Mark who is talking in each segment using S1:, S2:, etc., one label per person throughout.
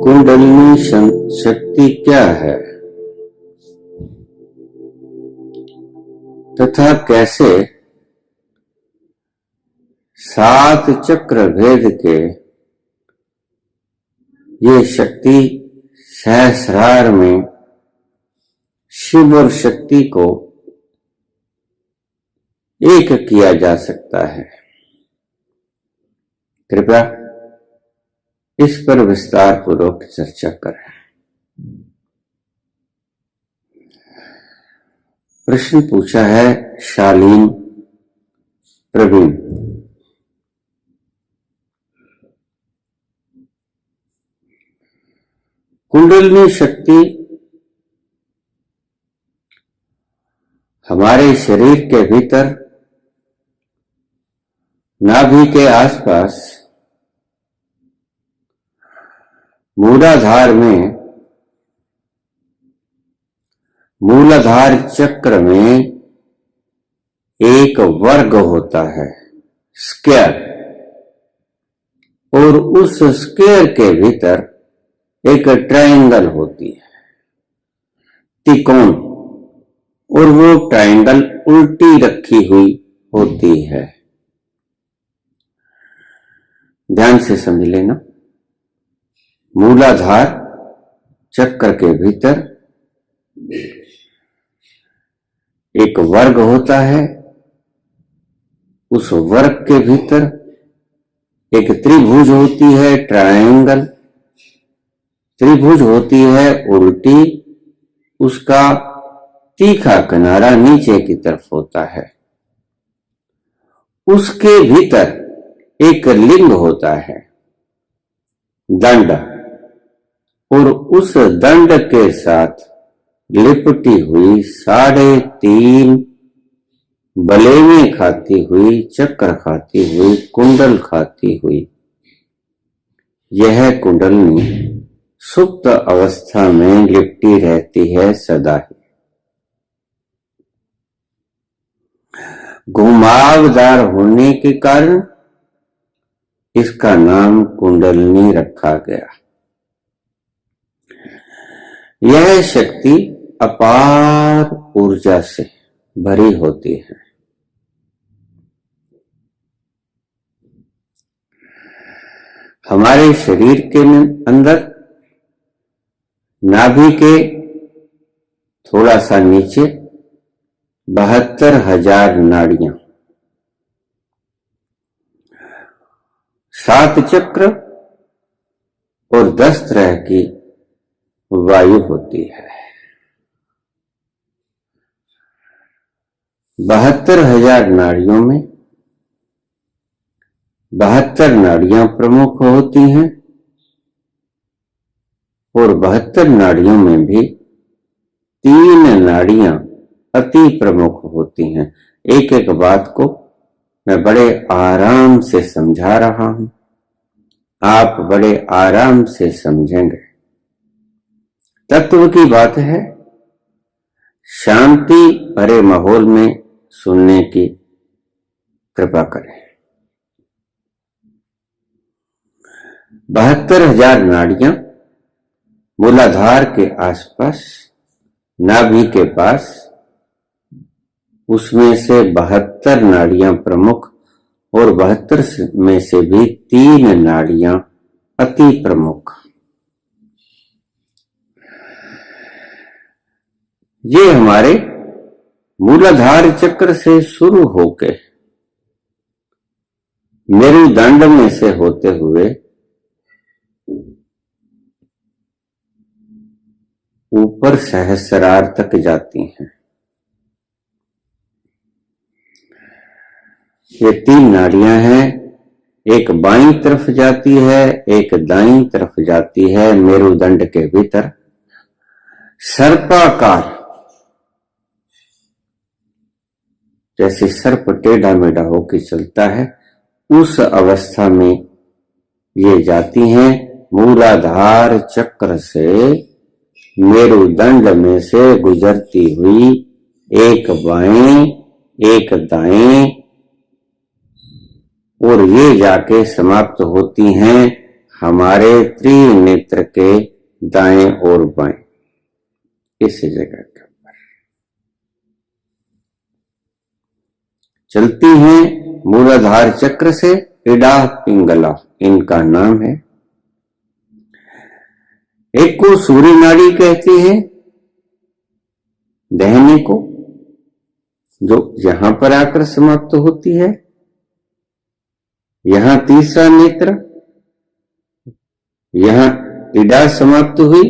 S1: कुंडलिनी शक्ति क्या है तथा कैसे 7 चक्र भेद के ये शक्ति सहस्रार में शिव और शक्ति को एक किया जा सकता है। कृपया इस पर विस्तार पूर्वक चर्चा करें। प्रश्न पूछा है शालीन प्रवीण। कुंडलिनी शक्ति हमारे शरीर के भीतर नाभि के आसपास मूलाधार में, मूलाधार चक्र में एक वर्ग होता है, स्क्वायर, और उस स्क्वायर के भीतर एक ट्रायंगल होती है, त्रिकोण, और वो ट्रायंगल उल्टी रखी हुई होती है। ध्यान से समझ लेना। मूलाधार चक्र के भीतर एक वर्ग होता है, उस वर्ग के भीतर एक त्रिभुज होती है, ट्रायंगल। त्रिभुज होती है उल्टी, उसका तीखा किनारा नीचे की तरफ होता है। उसके भीतर एक लिंग होता है, दंड, और उस दंड के साथ लिपटी हुई 3.5 बलेमें खाती हुई, चक्र खाती हुई, कुंडल खाती हुई यह कुंडलनी सुप्त अवस्था में लिपटी रहती है सदा ही। घुमावदार होने के कारण इसका नाम कुंडलिनी रखा गया। यह शक्ति अपार ऊर्जा से भरी होती है। हमारे शरीर के अंदर नाभि के थोड़ा सा नीचे 72,000 नाड़ियां, 7 चक्र और 10 तरह की वायु होती है। 72,000 नाड़ियों में 72 नाड़ियां प्रमुख होती हैं, और 72 नाड़ियों में भी 3 नाड़ियां अति प्रमुख होती हैं। एक एक बात को मैं बड़े आराम से समझा रहा हूं, आप बड़े आराम से समझेंगे। तत्व की बात है, शांति भरे माहौल में सुनने की कृपा करें। 72,000 नाड़ियां मूलाधार के आसपास, नाभि के पास, उसमें से 72 नाड़ियां प्रमुख, और 72 में से भी 3 नाड़ियां अति प्रमुख। ये हमारे मूलाधार चक्र से शुरू होके मेरुदंड में से होते हुए ऊपर सहस्रार तक जाती हैं। ये 3 नाड़ियां हैं, एक बाईं तरफ जाती है, एक दाईं तरफ जाती है। मेरुदंड के भीतर सर्पाकार, जैसे सर्प टेढ़ा मेढ़ा होकर चलता है, उस अवस्था में ये जाती हैं। मूलाधार चक्र से मेरुदंड में से गुजरती हुई एक बाएं एक दाएं, और ये जाके समाप्त होती हैं हमारे त्रिनेत्र के दाएं और बाएं, इस जगह के ऊपर चलती हैं। मूलाधार चक्र से इडा पिंगला इनका नाम है। एक को सूर्य नाड़ी कहते हैं, दहने को, जो यहां पर आकर समाप्त होती है। यहां तीसरा नेत्र, यहां इडा समाप्त हुई,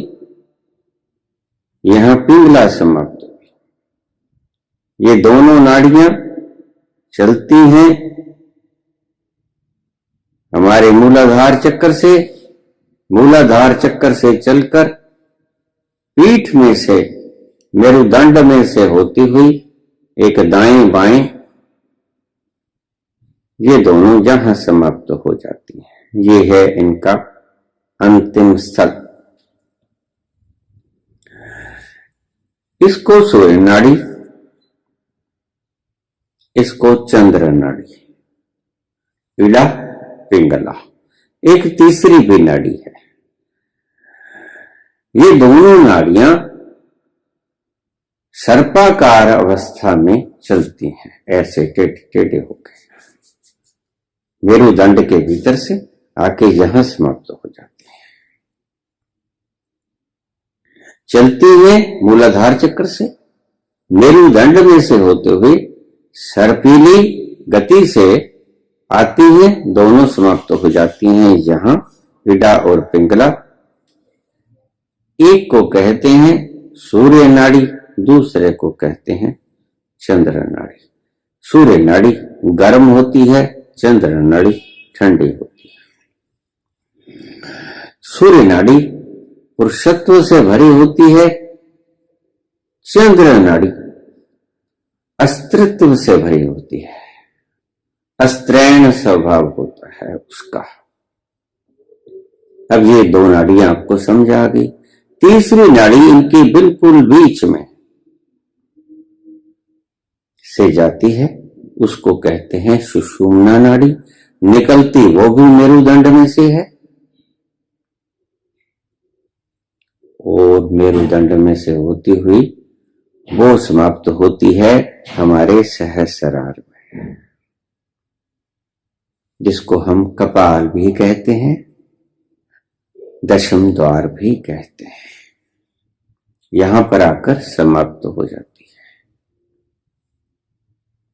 S1: यहां पिंगला समाप्त हुई। ये दोनों नाड़ियां चलती हैं हमारे मूलाधार चक्र से। मूलाधार चक्र से चलकर पीठ में से, मेरुदंड में से होती हुई एक दाएं बाएं, ये दोनों जहां समाप्त हो जाती हैं। ये है इनका अंतिम स्थल। इसको सूर्य नाड़ी, इसको चंद्र नाड़ी, इडा पिंगला। एक तीसरी भी नाड़ी है। ये दोनों नाड़ियां सर्पाकार अवस्था में चलती हैं, ऐसे टेढ़े होकर मेरुदंड के भीतर से आके यहां समाप्त हो जाती है। चलती है मूलाधार चक्र से, मेरुदंड में से होते हुए सर्पीली गति से आती है, दोनों समाप्त हो जाती हैं यहां इडा और पिंगला। एक को कहते हैं सूर्य नाड़ी, दूसरे को कहते हैं चंद्र नाड़ी। सूर्य नाड़ी गर्म होती है, चंद्र नाड़ी ठंडी होती है। सूर्य नाड़ी पुरुषत्व से भरी होती है, चंद्र नाड़ी अस्त्रित्व से भरी होती है, अस्त्रैण स्वभाव होता है उसका। अब ये दो नाड़ियां आपको समझ आ गई। तीसरी नाड़ी इनकी बिल्कुल बीच में से जाती है, उसको कहते हैं सुषुम्ना नाड़ी। निकलती वो भी मेरुदंड में से है और मेरुदंड में से होती हुई वो समाप्त होती है हमारे सहस्रार में, जिसको हम कपाल भी कहते हैं, दशम द्वार भी कहते हैं। यहां पर आकर समाप्त हो जाती है।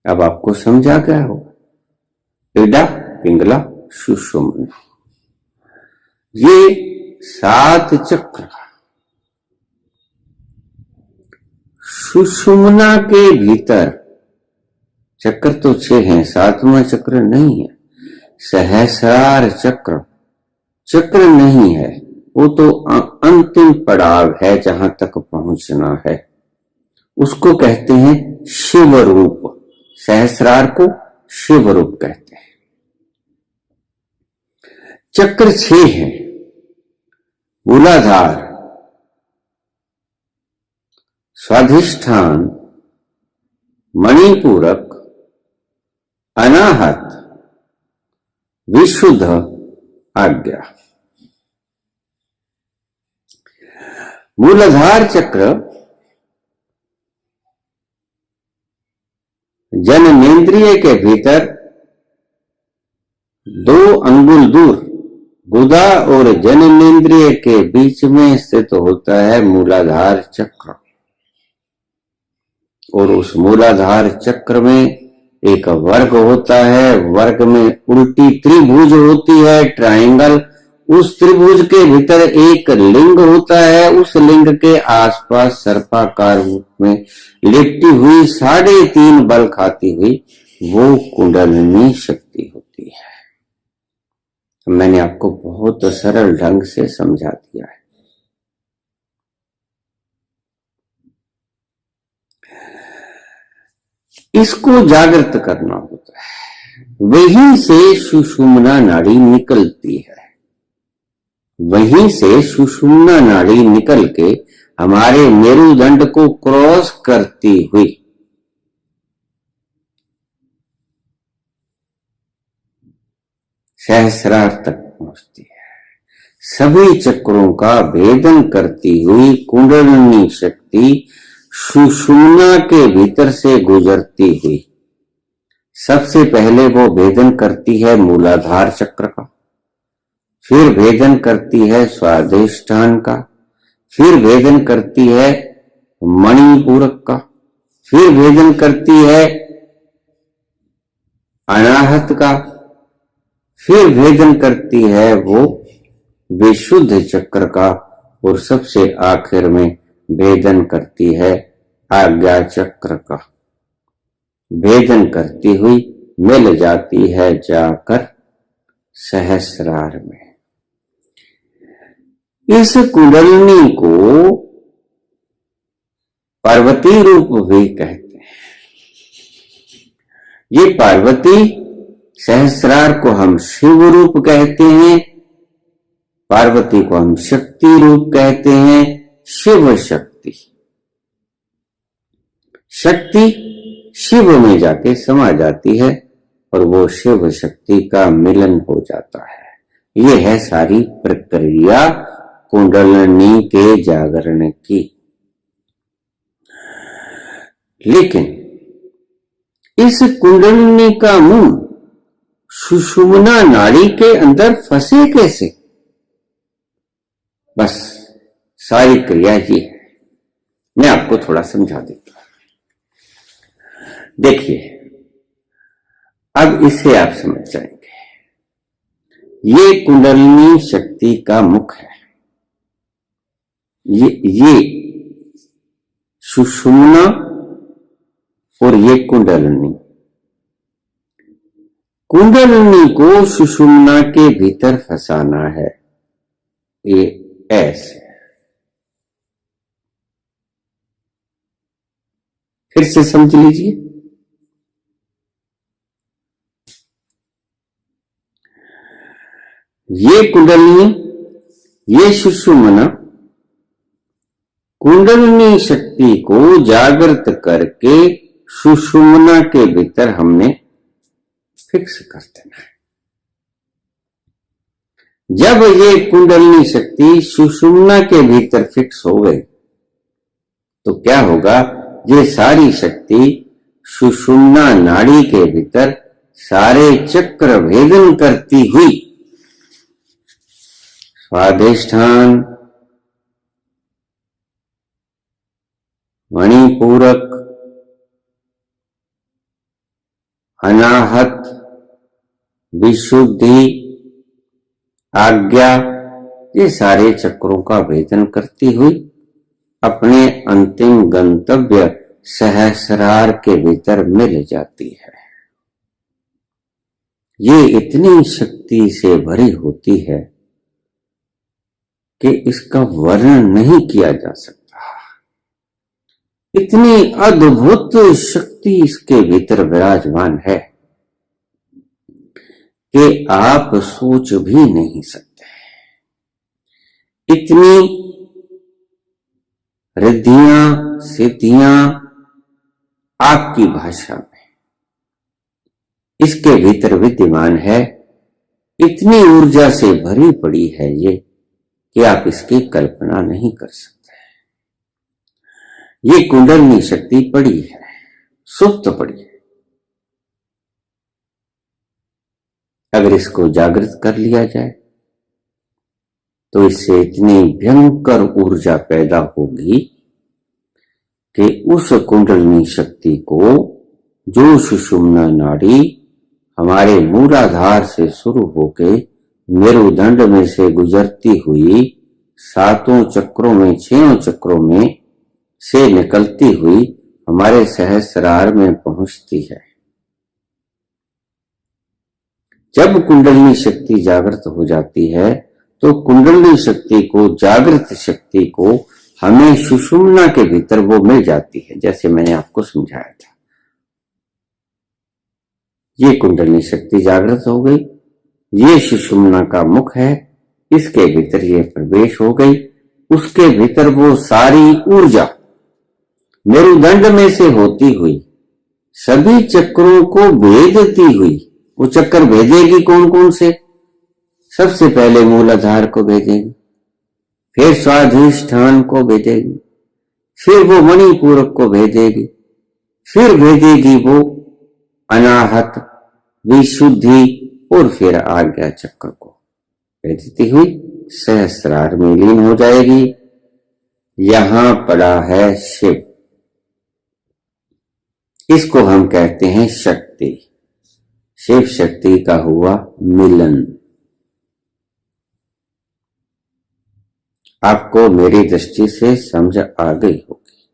S1: अब आपको समझा गया होगा इडा पिंगला सुषुम्ना, ये 7 चक्र सुषुम्ना के भीतर। चक्र तो 6 हैं, 7वां चक्र नहीं है। सहस्रार चक्र चक्र नहीं है, वो तो अंतिम पड़ाव है जहां तक पहुंचना है। उसको कहते हैं शिव रूप। सहस्रार को शिव रूप कहते हैं। चक्र 6 है। मूलाधार, स्वाधिष्ठान, मणिपूरक, अनाहत, विशुद्ध, आज्ञा। मूलाधार चक्र जननेन्द्रिय के भीतर 2 अंगुल दूर गुदा और जननेन्द्रिय के बीच में स्थित होता है मूलाधार चक्र। और उस मूलाधार चक्र में एक वर्ग होता है, वर्ग में उल्टी त्रिभुज होती है, ट्रायंगल। उस त्रिभुज के भीतर एक लिंग होता है, उस लिंग के आसपास सर्पाकार रूप में लिपटी हुई 3.5 बल खाती हुई वो कुंडलिनी शक्ति होती है। मैंने आपको बहुत सरल ढंग से समझा दिया है। इसको जागृत करना होता है। वहीं से सुषुम्ना नाड़ी निकलती है, वहीं से सुषुम्ना नाड़ी निकल के हमारे मेरुदंड को क्रॉस करती हुई सहस्रार तक पहुंचती है। सभी चक्रों का भेदन करती हुई कुंडलिनी शक्ति सुषुम्ना के भीतर से गुजरती हुई सबसे पहले वो भेदन करती है मूलाधार चक्र का, फिर भेदन करती है स्वादिष्ठान का, फिर भेदन करती है मणिपूरक का, फिर भेदन करती है अनाहत का, फिर भेदन करती है वो विशुद्ध चक्र का और सबसे आखिर में भेदन करती है आज्ञा चक्र का। भेदन करती हुई मिल जाती है जाकर सहस्रार में। इस कुंडलिनी को पार्वती रूप भी कहते हैं। ये पार्वती सहस्रार को हम शिव रूप कहते हैं, पार्वती को हम शक्ति रूप कहते हैं, शिव शक्ति। शक्ति शिव में जाके समा जाती है और वो शिव शक्ति का मिलन हो जाता है। ये है सारी प्रक्रिया कुंडलिनी के जागरण की। लेकिन इस कुंडलिनी का मुंह सुषुम्ना नाड़ी के अंदर फंसे कैसे? बस सारी क्रिया ये है। मैं आपको थोड़ा समझा देता हूं। देखिए, अब इससे आप समझ जाएंगे। ये कुंडलिनी शक्ति का मुख है। ये सुषुम्ना और ये कुंडलिनी। कुंडलिनी को सुषुम्ना के भीतर फंसाना है। ये ऐसे। फिर से समझ लीजिए। ये कुंडलिनी, ये सुषुम्ना कुंडलिनी शक्ति को जागृत करके सुषुम्ना के भीतर हमने फिक्स कर देना है। जब ये कुंडलिनी शक्ति सुषुम्ना के भीतर फिक्स हो गई तो क्या होगा? ये सारी शक्ति सुषुम्ना नाड़ी के भीतर सारे चक्र भेदन करती हुई स्वादिष्ठान, मणिपूरक, अनाहत, विशुद्धि, आज्ञा, ये सारे चक्रों का भेदन करती हुई अपने अंतिम गंतव्य सहस्रार के भीतर मिल जाती है। ये इतनी शक्ति से भरी होती है कि इसका वर्णन नहीं किया जा सकता। इतनी अद्भुत शक्ति इसके भीतर विराजमान है कि आप सोच भी नहीं सकते। इतनी रिद्धियां, सिद्धियां आपकी भाषा में इसके भीतर विद्यमान है। इतनी ऊर्जा से भरी पड़ी है ये कि आप इसकी कल्पना नहीं कर सकते। ये कुंडलिनी शक्ति पड़ी है, सुप्त पड़ी है। अगर इसको जागृत कर लिया जाए तो इससे इतनी भयंकर ऊर्जा पैदा होगी कि उस कुंडलिनी शक्ति को, जो सुषुम्ना नाड़ी हमारे मूलाधार से शुरू होकर मेरुदंड में से गुजरती हुई सातों चक्रों में, 6 चक्रों में से निकलती हुई हमारे सहस्रार में पहुंचती है। जब कुंडलिनी शक्ति जागृत हो जाती है तो कुंडलिनी शक्ति को, जागृत शक्ति को हमें सुषुम्ना के भीतर वो मिल जाती है, जैसे मैंने आपको समझाया था। ये कुंडलिनी शक्ति जागृत हो गई, ये सुषुम्ना का मुख है, इसके भीतर ये प्रवेश हो गई। उसके भीतर वो सारी ऊर्जा मेरुदंड में से होती हुई सभी चक्रों को भेदती हुई, वो चक्र भेदेगी कौन कौन से? सबसे पहले मूलाधार को भेजेगी, फिर स्वाधिष्ठान को भेजेगी, फिर वो मणिपूरक को भेजेगी, फिर भेजेगी वो अनाहत, विशुद्धि और फिर आज्ञा चक्र को भेजती हुई सहस्रार में लीन हो जाएगी। यहां पड़ा है शिव, इसको हम कहते हैं शक्ति। शिव शक्ति का हुआ मिलन। आपको मेरी दृष्टि से समझ आ गई होगी।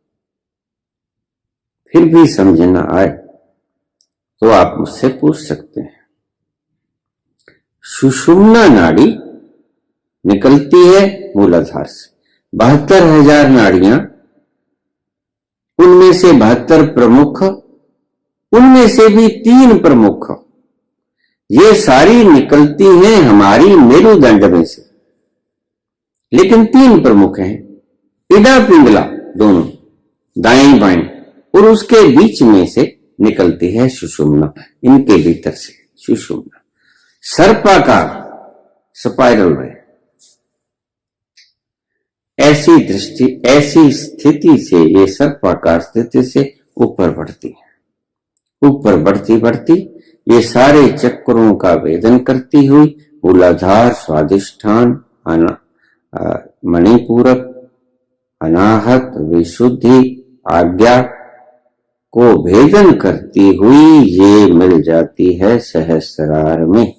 S1: फिर भी समझ न आए तो आप मुझसे पूछ सकते हैं। सुषुम्ना नाड़ी निकलती है मूलाधार से, 72,000 नाड़ियां, उनमें से 72 प्रमुख, उनमें से भी 3 प्रमुख, ये सारी निकलती हैं हमारी मेरुदंड में से, लेकिन 3 प्रमुख हैं, इडा पिंगला दोनों, दाएं बाएं, और उसके बीच में से निकलती है सुषुम्ना, इनके भीतर से सुषुम्ना सर्पाकार स्पाइरल में। ऐसी दृष्टि, ऐसी स्थिति से, ये सर्पाकार स्थिति से ऊपर बढ़ती है। ऊपर बढ़ती बढ़ती ये सारे चक्रों का भेदन करती हुई मूलाधार, स्वाधिष्ठान, मणिपूरक, अनाहत, विशुद्धि, आज्ञा को भेदन करती हुई ये मिल जाती है सहस्रार में,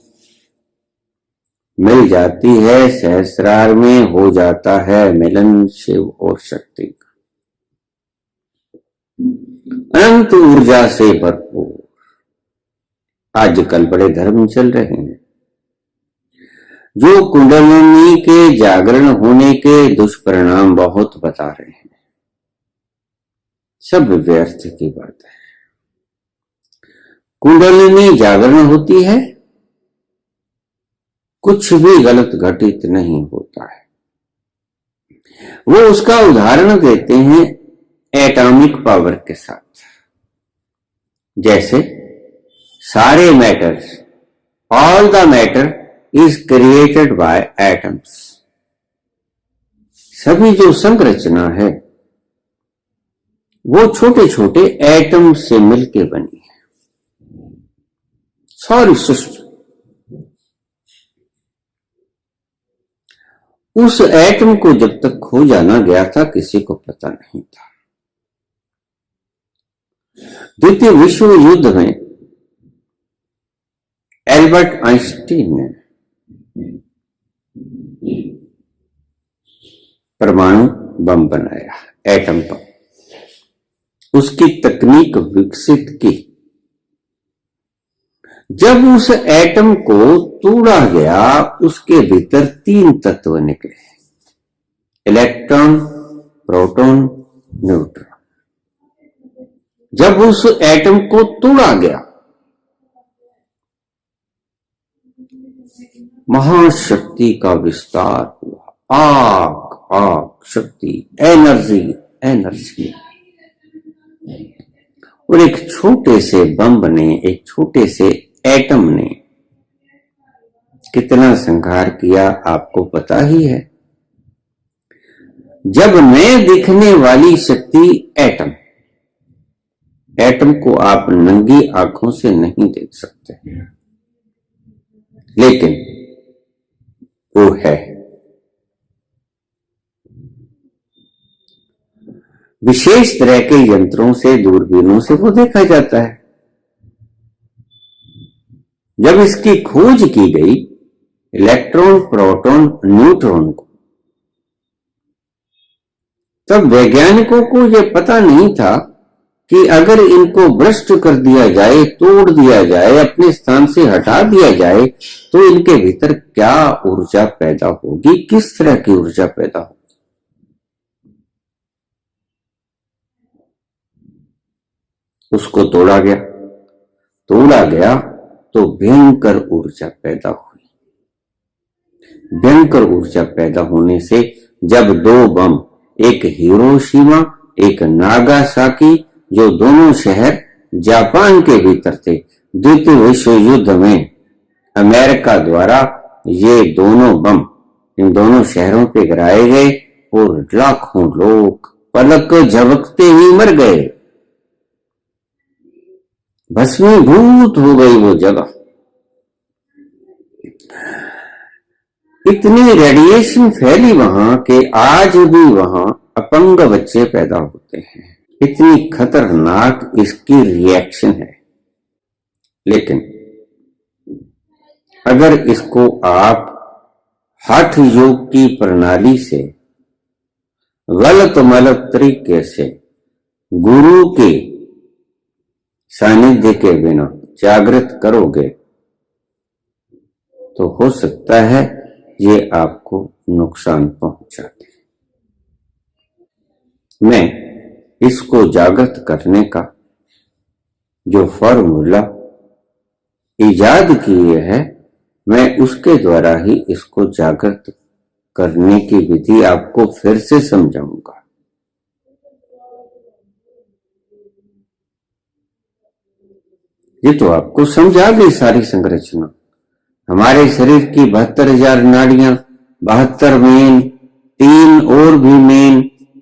S1: मिल जाती है सहस्रार में, हो जाता है मिलन शिव और शक्ति का। अनंत ऊर्जा से भरपूर। आजकल बड़े धर्म चल रहे हैं जो कुंडलिनी के जागरण होने के दुष्परिणाम बहुत बता रहे हैं। सब व्यर्थ की बात है। कुंडलिनी जागरण होती है, कुछ भी गलत घटित नहीं होता है। वो उसका उदाहरण देते हैं एटॉमिक पावर के साथ। जैसे सारे matters, all the matter is created by atoms. सभी जो संरचना है वो छोटे छोटे एटम से मिलकर बनी है। सारी सृष्टि उस एटम को जब तक खोजा ना गया था किसी को पता नहीं था। द्वितीय विश्व युद्ध में एल्बर्ट आइंस्टीन ने परमाणु बम बनाया, एटम बम, उसकी तकनीक विकसित की। जब उस एटम को तोड़ा गया उसके भीतर 3 तत्व निकले, इलेक्ट्रॉन, प्रोटॉन, न्यूट्रॉन। जब उस एटम को तोड़ा गया महाशक्ति का विस्तार हुआ। आग, आग, शक्ति, एनर्जी, एनर्जी। और एक छोटे से बम ने, एक छोटे से एटम ने कितना संहार किया आपको पता ही है। जब मैं दिखने वाली शक्ति एटम, एटम को आप नंगी आंखों से नहीं देख सकते, लेकिन वो है। विशेष तरह के यंत्रों से, दूरबीनों से वो देखा जाता है। जब इसकी खोज की गई इलेक्ट्रॉन, प्रोटॉन, न्यूट्रॉन को, तब वैज्ञानिकों को यह पता नहीं था कि अगर इनको भ्रष्ट कर दिया जाए, तोड़ दिया जाए, अपने स्थान से हटा दिया जाए तो इनके भीतर क्या ऊर्जा पैदा होगी, किस तरह की ऊर्जा पैदा होगी। उसको तोड़ा गया तो भयंकर ऊर्जा पैदा हुई। भयंकर ऊर्जा पैदा होने से जब 2 बम, एक हिरोशिमा, एक नागासाकी, जो दोनों शहर जापान के भीतर थे, द्वितीय विश्व युद्ध में अमेरिका द्वारा ये दोनों बम इन दोनों शहरों पे गिराए गए और लाखों लोग पलक झपकते ही मर गए। भस्मीभूत हो गई वो जगह। इतनी रेडिएशन फैली वहां कि आज भी वहां अपंग बच्चे पैदा होते हैं। इतनी खतरनाक इसकी रिएक्शन है। लेकिन अगर इसको आप हठ योग की प्रणाली से गलत मलत तरीके से गुरु के सानिध्य के बिना जागृत करोगे तो हो सकता है ये आपको नुकसान पहुंचा दे। मैं इसको जागृत करने का जो फॉर्मूला इजाद किए है, मैं उसके द्वारा ही इसको जागृत करने की विधि आपको फिर से समझाऊंगा। ये तो आपको समझा गई सारी संरचना। हमारे शरीर की 72,000 नाड़ियां, 72 मेन, 3 और भी मेन,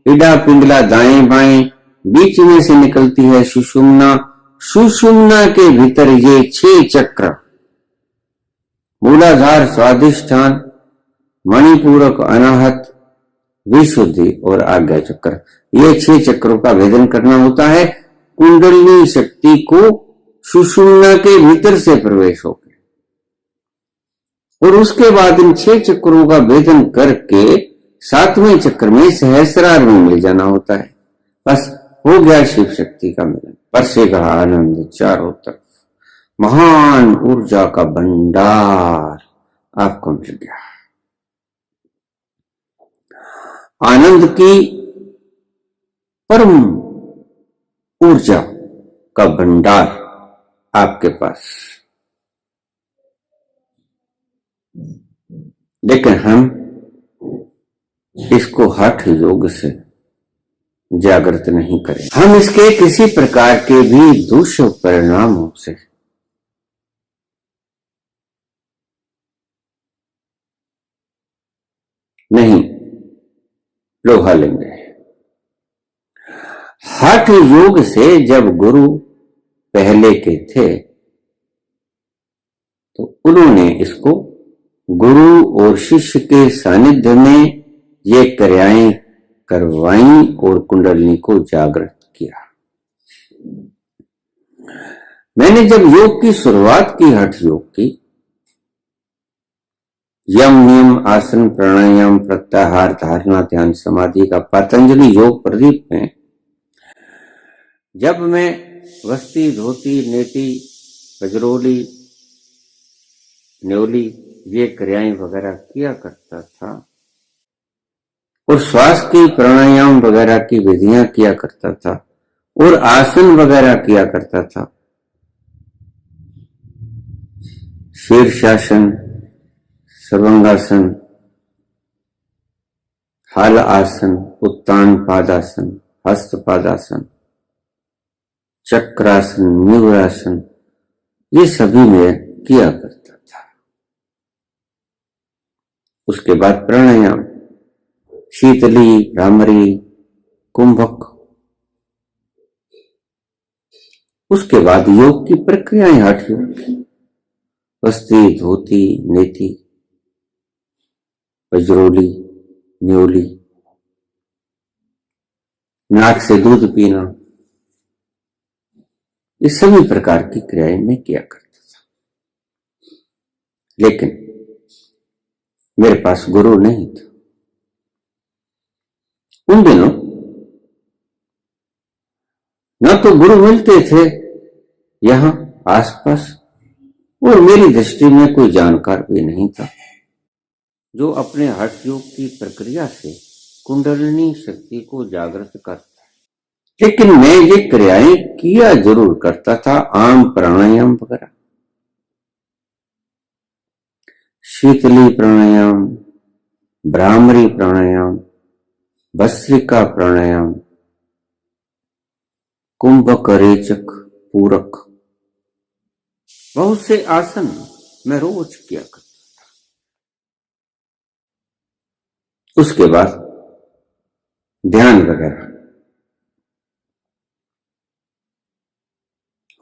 S1: इडा पिंगला दाएं बाएं, बीच में से निकलती है सुषुम्ना। सुषुम्ना के भीतर ये 6 चक्र, मूलाधार, स्वादिष्ठान, मणिपूरक, अनाहत, विशुद्धि और आज्ञा चक्र, ये 6 चक्रों का भेदन करना होता है। कुंडलिनी शक्ति को सुषुम्ना के भीतर से प्रवेश होकर और उसके बाद इन 6 चक्रों का भेदन करके 7वें चक्र में सहस्रार में मिल जाना होता है। बस हो गया शिव शक्ति का मिलन। बरसेगा आनंद चारों तरफ, महान ऊर्जा का भंडार आपको मिल गया। आनंद की परम ऊर्जा का भंडार आपके पास। लेकिन हम इसको हठ योग से जागृत नहीं करें। हम इसके किसी प्रकार के भी दुष्परिणामों से नहीं लोहा लेंगे। हठ योग से जब गुरु पहले के थे तो उन्होंने इसको गुरु और शिष्य के सानिध्य में ये क्रियाएं करवाई और कुंडलिनी को जागृत किया। मैंने जब योग की शुरुआत की, हठ योग की, यम नियम आसन प्राणायाम प्रत्याहार धारणा ध्यान समाधि का पतंजलि योग प्रदीप में जब मैं वस्ती धोती नेति गजरोली न्योली ये क्रियाएं वगैरह किया करता था और श्वास की प्राणायाम वगैरह की विधियां किया करता था और आसन वगैरह किया करता था, शीर्षासन, सर्वांगासन, हल आसन, उत्तान पादासन, हस्त पादासन, चक्रासन, न्यूरासन, ये सभी में किया करता था। उसके बाद प्राणायाम, शीतली, भ्रामरी, कुंभक, उसके बाद योग की प्रक्रियाएं हठ योग की, वस्ती धोती नेति वज्रोली न्योली, नाक से दूध पीना, ये सभी प्रकार की क्रियाएं मैं किया करता था। लेकिन मेरे पास गुरु नहीं था उन दिनों। न तो गुरु मिलते थे यहां आसपास और मेरी दृष्टि में कोई जानकार भी नहीं था जो अपने हठ योग की प्रक्रिया से कुंडलिनी शक्ति को जागृत करता है। लेकिन मैं ये क्रियाएं किया जरूर करता था, आम प्राणायाम वगैरह, शीतली प्राणायाम, भ्रामरी प्राणायाम, भस्त्रिका प्राणायाम, कुंभक, रेचक, पूरक, बहुत से आसन मैं रोज किया करता था। उसके बाद ध्यान वगैरह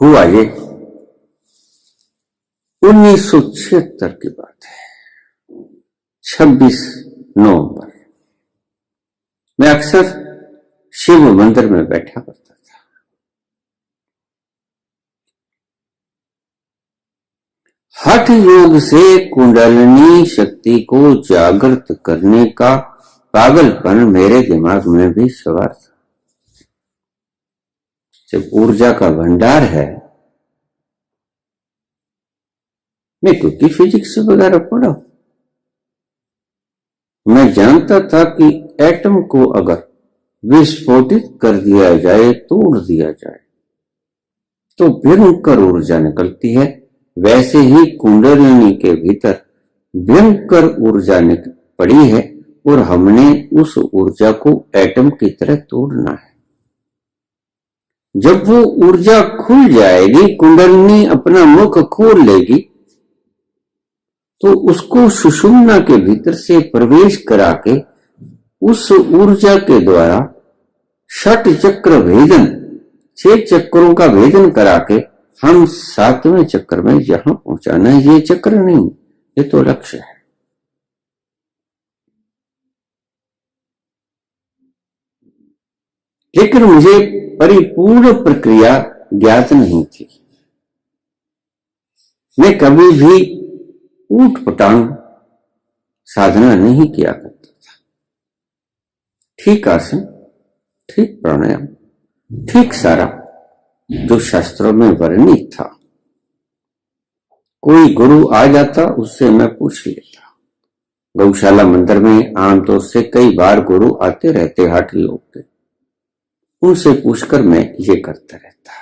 S1: हुआ। ये 1976 की बात है, 26 नवंबर। मैं अक्सर शिव मंदिर में बैठा करता था। हठ योग से कुंडलिनी शक्ति को जागृत करने का पागलपन मेरे दिमाग में भी सवार था। जब ऊर्जा का भंडार है, मैं क्योंकि फिजिक्स वगैरह पढ़ा, मैं जानता था कि एटम को अगर विस्फोटित कर दिया जाए, तोड़ दिया जाए, तो भयंकर ऊर्जा निकलती है। वैसे ही कुंडलिनी के भीतर भयंकर ऊर्जा पड़ी है और हमने उस ऊर्जा को एटम की तरह तोड़ना है। जब वो ऊर्जा खुल जाएगी, कुंडलिनी अपना मुख खोल लेगी, तो उसको सुषुम्ना के भीतर से प्रवेश करा के उस ऊर्जा के द्वारा षट चक्र भेदन, 6 चक्रों का भेदन करा के हम 7वें चक्र में जहां पहुंचाना है, ये चक्र नहीं, ये तो लक्ष्य है। लेकिन मुझे परिपूर्ण प्रक्रिया ज्ञात नहीं थी। मैं कभी भी ऊट पटांग साधना नहीं किया करता था। ठीक आसन, ठीक प्राणायाम, ठीक सारा जो शास्त्रों में वर्णित था। कोई गुरु आ जाता, उससे मैं पूछ लेता। गौशाला मंदिर में आमतौर से कई बार गुरु आते रहते, हठ योग के, उनसे पूछकर मैं ये करता रहता।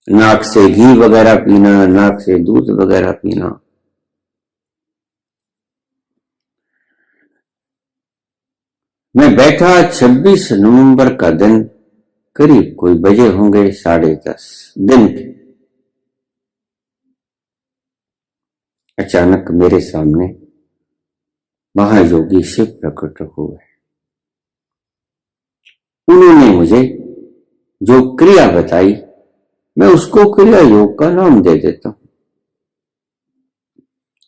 S1: नाक से घी वगैरह पीना, नाक से दूध वगैरह पीना। मैं बैठा 26 नवंबर का दिन, करीब कोई बजे होंगे 10:30 दिन के। अचानक मेरे सामने महायोगी शिव प्रकट हुए। उन्होंने मुझे जो क्रिया बताई, मैं उसको क्रिया योग का नाम दे देता हूं।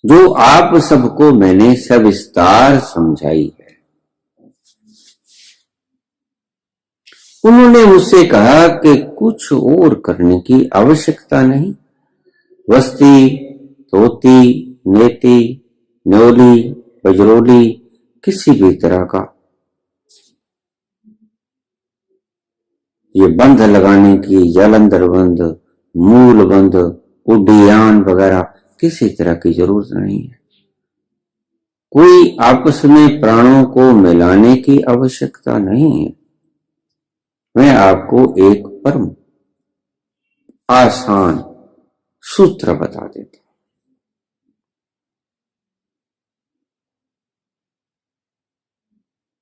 S1: जो आप सबको मैंने सविस्तार समझाई है। उन्होंने मुझसे कहा कि कुछ और करने की आवश्यकता नहीं। वस्ती, धोती, नेति, न्योली, बजरोली, किसी भी तरह का ये बंध लगाने की, जालंधर बंध, मूल बंध, उड्डयन वगैरह किसी तरह की जरूरत नहीं है। कोई आपस में प्राणों को मिलाने की आवश्यकता नहीं है। मैं आपको एक परम आसान सूत्र बता देता हूं।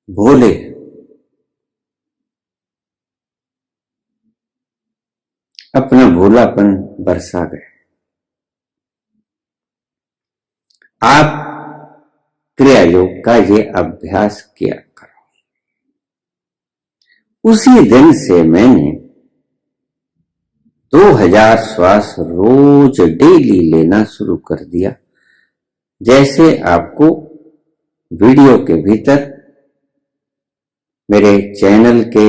S1: भोले अपना भोलापन बरसा गए। आप क्रिया योग का ये अभ्यास किया करो। उसी दिन से मैंने 2000 श्वास रोज डेली लेना शुरू कर दिया। जैसे आपको वीडियो के भीतर मेरे चैनल के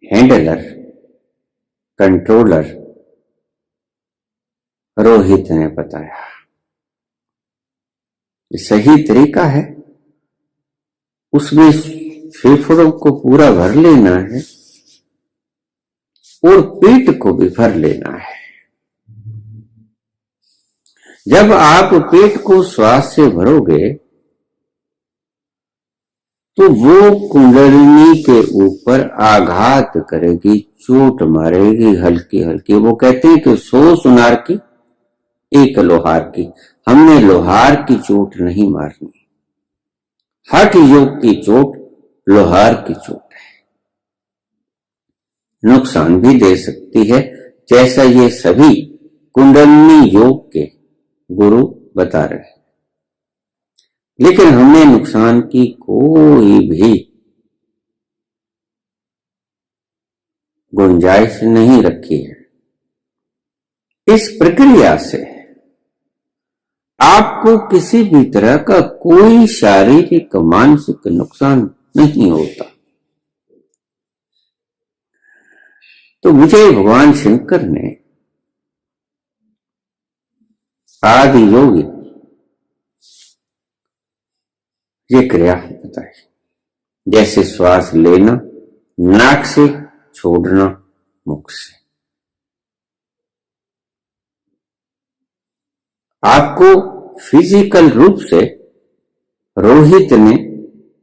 S1: हैंडलर, कंट्रोलर रोहित ने बताया, सही तरीका है। उसमें फेफड़ों को पूरा भर लेना है और पेट को भी भर लेना है। जब आप पेट को श्वास से भरोगे तो वो कुंडलिनी के ऊपर आघात करेगी, चोट मारेगी हल्की हल्की। वो कहते हैं कि 100 सुनार की, 1 लोहार की। हमने लोहार की चोट नहीं मारनी। हठ योग की चोट लोहार की चोट है, नुकसान भी दे सकती है, जैसा ये सभी कुंडलिनी योग के गुरु बता रहे हैं। लेकिन हमने नुकसान की कोई भी गुंजाइश नहीं रखी है। इस प्रक्रिया से आपको किसी भी तरह का कोई शारीरिक मानसिक नुकसान नहीं होता। तो मुझे भगवान शंकर ने आदि योगी ये क्रिया बताई, जैसे श्वास लेना नाक से, छोड़ना मुख से। आपको फिजिकल रूप से रोहित ने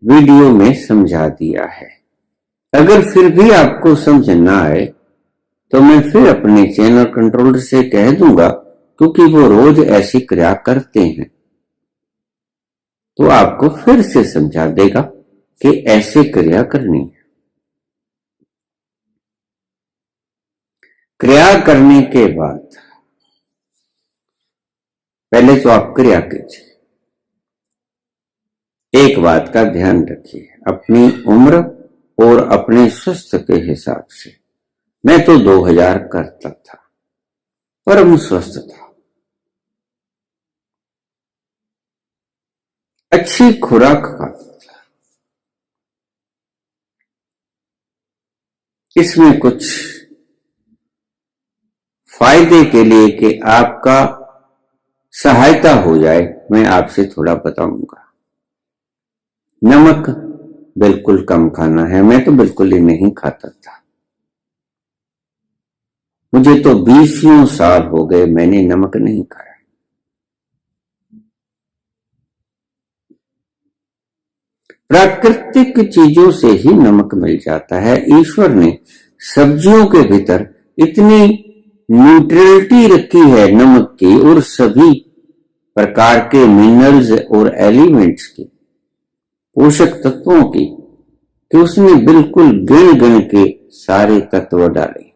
S1: वीडियो में समझा दिया है। अगर फिर भी आपको समझ ना आए तो मैं फिर अपने चैनल कंट्रोलर से कह दूंगा, क्योंकि वो रोज ऐसी क्रिया करते हैं, तो आपको फिर से समझा देगा कि ऐसे क्रिया करनी है। क्रिया करने के बाद पहले तो आप क्रिया कीजिए। एक बात का ध्यान रखिए, अपनी उम्र और अपने स्वास्थ्य के हिसाब से। मैं तो 2000 करता था, परम स्वस्थ था, अच्छी खुराक खाता था। इसमें कुछ फायदे के लिए कि आपका सहायता हो जाए, मैं आपसे थोड़ा बताऊंगा। नमक बिल्कुल कम खाना है। मैं तो बिल्कुल ही नहीं खाता था। मुझे तो 20 साल हो गए मैंने नमक नहीं खाया। प्राकृतिक चीजों से ही नमक मिल जाता है। ईश्वर ने सब्जियों के भीतर इतनी न्यूट्रलिटी रखी है नमक की, और सभी प्रकार के मिनरल्स और एलिमेंट्स की, पोषक तत्वों की, कि उसने बिल्कुल गिन गिन के सारे तत्व डाले।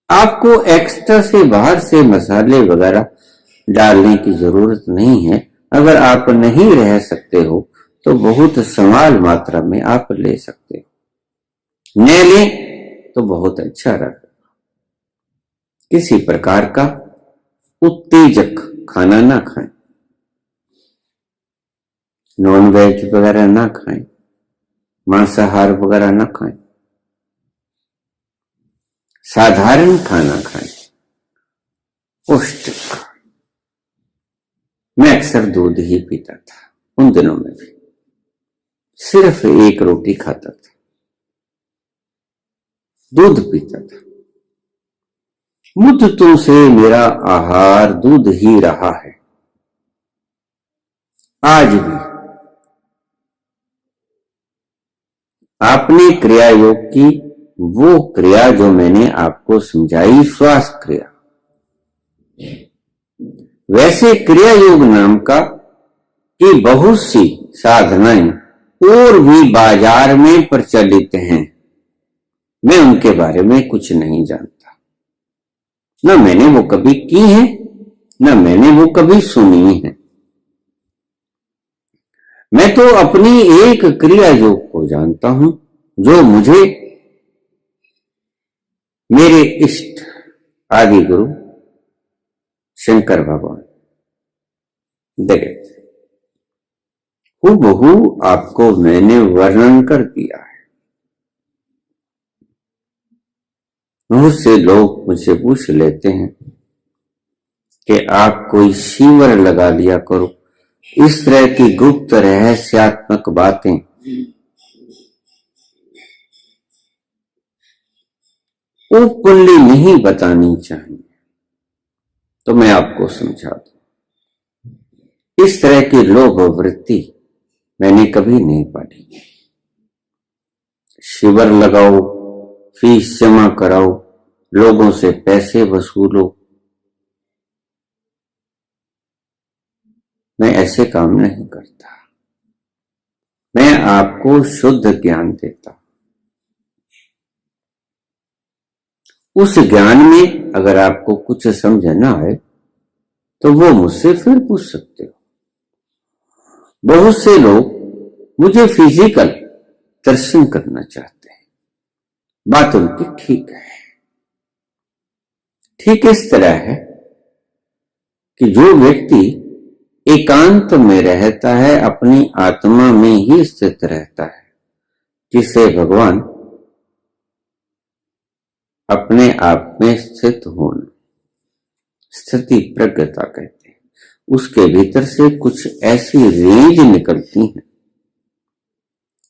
S1: आपको एक्स्ट्रा से बाहर से मसाले वगैरह डालने की जरूरत नहीं है। अगर आप नहीं रह सकते हो तो बहुत समाल मात्रा में आप ले सकते हो। न लें तो बहुत अच्छा रहेगा। किसी प्रकार का उत्तेजक खाना ना खाएं, नॉन वेज वगैरह ना खाएं, मांसाहार वगैरह ना खाएं, साधारण खाना खाएं, पौष्टिक। मैं अक्सर दूध ही पीता था, उन दिनों में भी सिर्फ एक रोटी खाता था, दूध पीता था। मुद्दतों से मेरा आहार दूध ही रहा है, आज भी। आपने क्रिया योग की वो क्रिया जो मैंने आपको समझाई, श्वास क्रिया, वैसे क्रिया योग नाम का की बहुत सी साधनाएं और भी बाजार में प्रचलित हैं। मैं उनके बारे में कुछ नहीं जानता, न मैंने वो कभी की है, न मैंने वो कभी सुनी है। मैं तो अपनी एक क्रिया योग को जानता हूं, जो मुझे मेरे इष्ट आदि गुरु शंकर भगवान देखे। हूबहू आपको मैंने वर्णन कर दिया है। बहुत से लोग मुझसे पूछ लेते हैं कि आप कोई शिविर लगा लिया करो, इस तरह की गुप्त रहस्यात्मक बातें ओपनली नहीं बतानी चाहिए। तो मैं आपको समझा दूं, इस तरह की लोभ वृत्ति मैंने कभी नहीं पाली। शिविर लगाओ, फीस जमा कराओ, लोगों से पैसे वसूलो, मैं ऐसे काम नहीं करता। मैं आपको शुद्ध ज्ञान देता। उस ज्ञान में अगर आपको कुछ समझ ना आए तो वो मुझसे फिर पूछ सकते हो। बहुत से लोग मुझे फिजिकल दर्शन करना चाहते हैं, बात उनकी ठीक है। ठीक इस तरह है कि जो व्यक्ति एकांत में रहता है, अपनी आत्मा में ही स्थित रहता है, जिसे भगवान अपने आप में स्थित होना, स्थिति प्रज्ञता कहते हैं, उसके भीतर से कुछ ऐसी रेंज निकलती है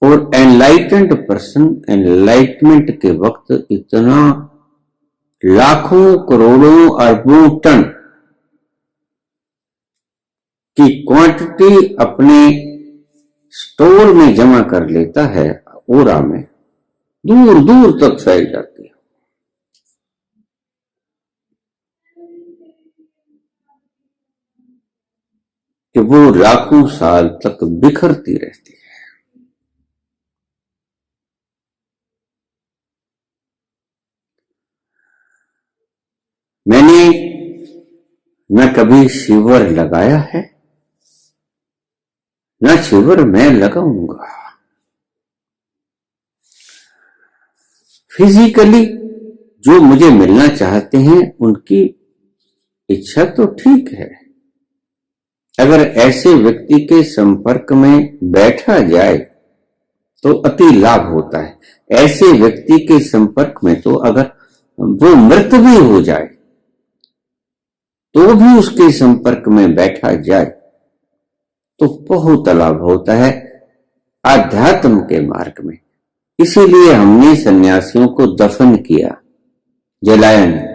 S1: और एनलाइटेंड पर्सन एनलाइटमेंट के वक्त इतना लाखों करोड़ों अरबों टन की क्वांटिटी अपने स्टोर में जमा कर लेता है, ओरा में दूर दूर तक फैल जाती है। कि वो लाखों साल तक बिखरती रहती है। मैंने न कभी शिविर लगाया है, न शिविर मैं लगाऊंगा। फिजिकली जो मुझे मिलना चाहते हैं उनकी इच्छा तो ठीक है, अगर ऐसे व्यक्ति के संपर्क में बैठा जाए तो अति लाभ होता है। ऐसे व्यक्ति के संपर्क में तो अगर वो मृत भी हो जाए तो भी उसके संपर्क में बैठा जाए तो बहुत लाभ होता है आध्यात्म के मार्ग में। इसीलिए हमने सन्यासियों को दफन किया, जलाया नहीं।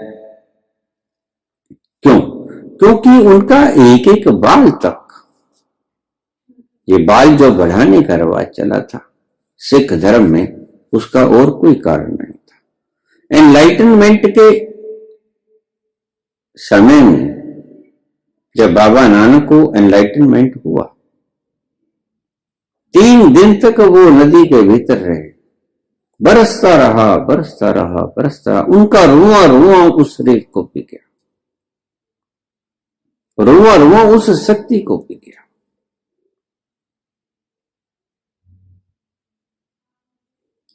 S1: क्यों? क्योंकि उनका एक एक बाल तक, ये बाल जो बढ़ाने का रवाज चला था सिख धर्म में, उसका और कोई कारण नहीं था। एनलाइटनमेंट के समय में जब बाबा नानक को एनलाइटनमेंट हुआ, 3 दिन तक वो नदी के भीतर रहे, बरसता रहा बरसता रहा बरसता रहा। उनका रुआ रुआ उस शरीर को पी गया, रुआ रुआ उस शक्ति को पी गया।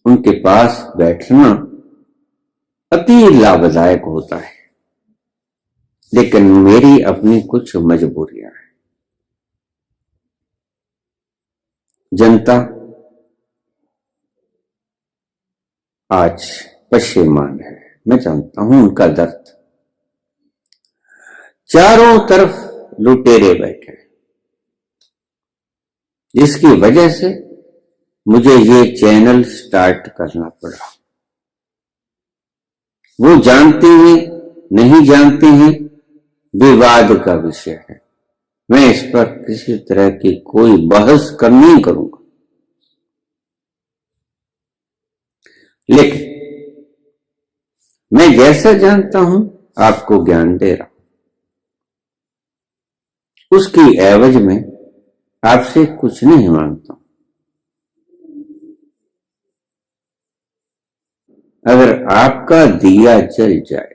S1: उनके पास बैठना अति लाभदायक होता है, लेकिन मेरी अपनी कुछ मजबूरियां हैं। जनता आज पश्चिमान है, मैं जानता हूं उनका दर्द। चारों तरफ लुटेरे बैठे, जिसकी वजह से मुझे ये चैनल स्टार्ट करना पड़ा। वो जानते हैं नहीं जानते हैं विवाद का विषय है, मैं इस पर किसी तरह की कोई बहस नहीं करूंगा। लेकिन मैं जैसा जानता हूं आपको ज्ञान दे रहा हूं, उसकी एवज में आपसे कुछ नहीं मांगता। अगर आपका दिया जल जाएगा,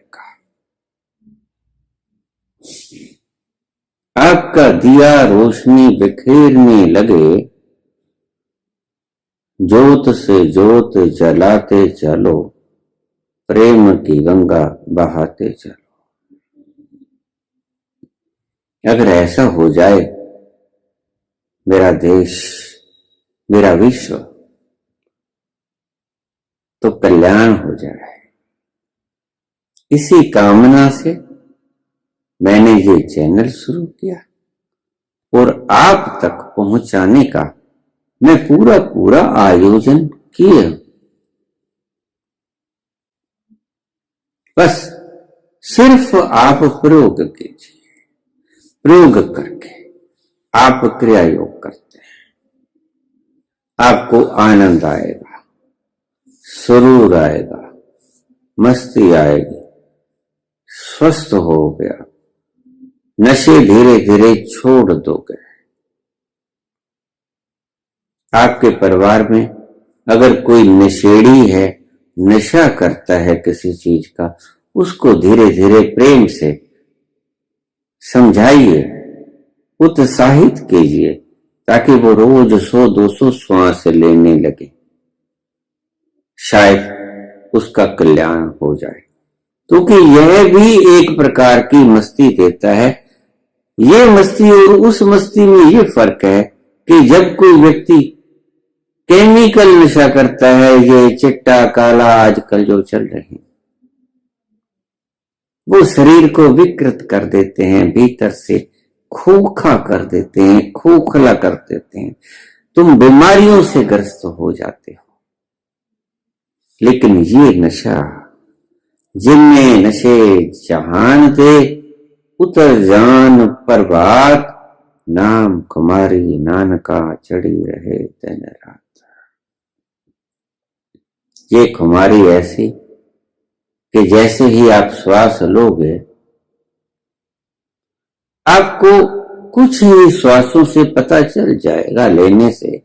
S1: आपका दिया रोशनी बिखेरने लगे, जोत से जोत जलाते चलो, प्रेम की गंगा बहाते चलो। अगर ऐसा हो जाए, मेरा देश, मेरा विश्व तो कल्याण हो जाए। इसी कामना से मैंने ये चैनल शुरू किया और आप तक पहुंचाने का मैं पूरा पूरा आयोजन किए। बस सिर्फ आप प्रयोग कीजिए, प्रयोग करके आप क्रिया योग करते हैं, आपको आनंद आएगा, सुरूर आएगा, मस्ती आएगी, स्वस्थ हो गया, नशे धीरे धीरे छोड़ दोगे। आपके परिवार में अगर कोई नशेड़ी है, नशा करता है किसी चीज का, उसको धीरे धीरे प्रेम से समझाइए, उत्साहित कीजिए, ताकि वो रोज 100-200 श्वास लेने लगे, शायद उसका कल्याण हो जाए। क्योंकि यह भी एक प्रकार की मस्ती देता है। ये मस्ती और उस मस्ती में ये फर्क है कि जब कोई व्यक्ति केमिकल नशा करता है, ये चिट्टा काला आजकल जो चल रहे हैं, वो शरीर को विकृत कर देते हैं, भीतर से खोखा कर देते हैं, खोखला कर देते हैं, तुम बीमारियों से ग्रस्त हो जाते हो। लेकिन ये नशा, जिनमें नशे जहान थे, उतर जान प्रभात, नाम कुमारी नानका चढ़ी रहे दिन रात। ये खुमारी ऐसी कि जैसे ही आप श्वास लोगे, आपको कुछ ही श्वासों से पता चल जाएगा लेने से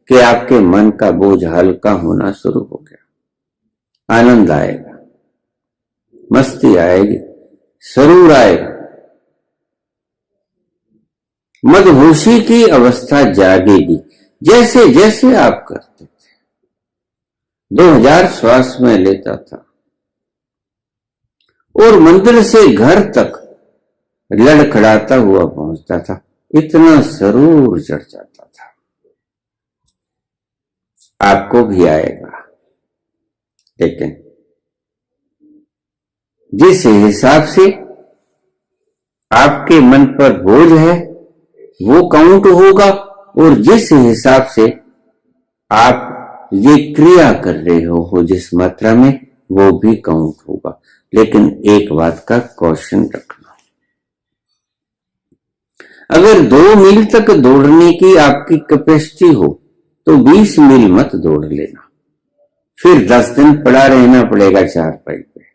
S1: कि आपके मन का बोझ हल्का होना शुरू हो गया। आनंद आएगा, मस्ती आएगी, सरूर आएगा, मदहोशी की अवस्था जागेगी, जैसे जैसे आप करते थे। 2000 श्वास में लेता था और मंदिर से घर तक लड़खड़ाता हुआ पहुंचता था, इतना सरूर चढ़ जाता था। आपको भी आएगा, लेकिन जिस हिसाब से आपके मन पर बोझ है वो काउंट होगा, और जिस हिसाब से आप ये क्रिया कर रहे हो जिस मात्रा में, वो भी काउंट होगा। लेकिन एक बात का कॉशन रखना, अगर 2 मील तक दौड़ने की आपकी कैपेसिटी हो तो 20 मील मत दौड़ लेना, फिर 10 दिन पड़ा रहना पड़ेगा चारपाई पे।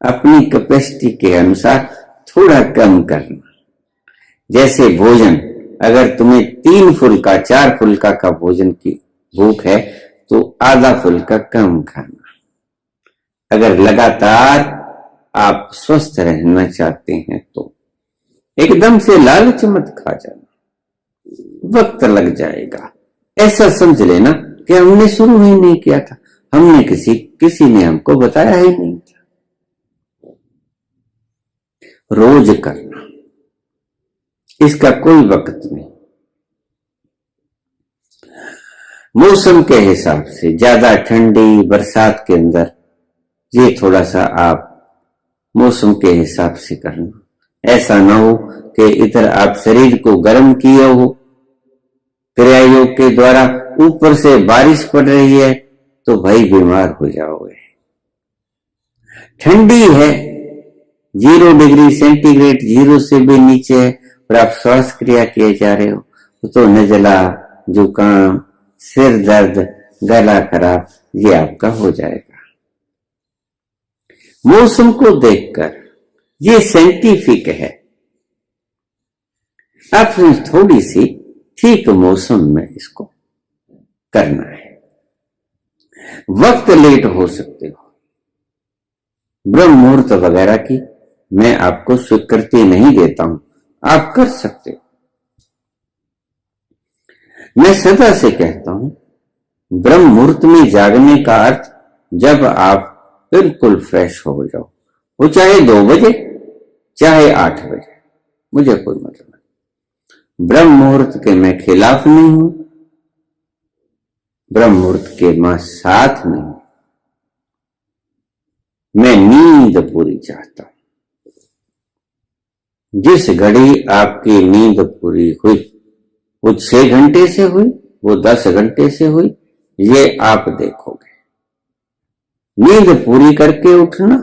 S1: अपनी कैपेसिटी के अनुसार थोड़ा कम करना। जैसे भोजन, अगर तुम्हें 3 फुल्का 4 फुल्का का भोजन की भूख है तो आधा फुल्का कम खाना। अगर लगातार आप स्वस्थ रहना चाहते हैं तो एकदम से लालच मत खा जाना, वक्त लग जाएगा। ऐसा समझ लेना कि हमने शुरू ही नहीं किया था, हमने किसी ने हमको बताया ही नहीं था। रोज करना, इसका कोई वक्त नहीं। मौसम के हिसाब से ज्यादा ठंडी बरसात के अंदर ये थोड़ा सा आप मौसम के हिसाब से करना। ऐसा ना हो कि इधर आप शरीर को गर्म किए हो क्रिया योग के द्वारा, ऊपर से बारिश पड़ रही है तो भाई बीमार हो जाओगे। ठंडी है, 0 डिग्री सेंटीग्रेड, 0 से भी नीचे है, और आप श्वास क्रिया किए जा रहे हो तो नजला, जुकाम, सिर दर्द, गला खराब, ये आपका हो जाएगा। मौसम को देखकर, ये साइंटिफिक है, आपने थोड़ी सी ठीक मौसम में इसको करना है। वक्त लेट हो सकते हो, ब्रह्म मुहूर्त वगैरह की मैं आपको स्वीकृति नहीं देता हूं, आप कर सकते हो। मैं सदा से कहता हूं, ब्रह्म मुहूर्त में जागने का अर्थ जब आप बिल्कुल फ्रेश हो जाओ, वो चाहे 2 बजे चाहे 8 बजे, मुझे कोई मतलब नहीं। ब्रह्म मुहूर्त के मैं खिलाफ नहीं हूं, ब्रह्म मुहूर्त के मैं साथ नहीं, मैं नींद पूरी चाहता हूं। जिस घड़ी आपकी नींद पूरी हुई, वो 6 घंटे से हुई, वो 10 घंटे से हुई, ये आप देखोगे। नींद पूरी करके उठना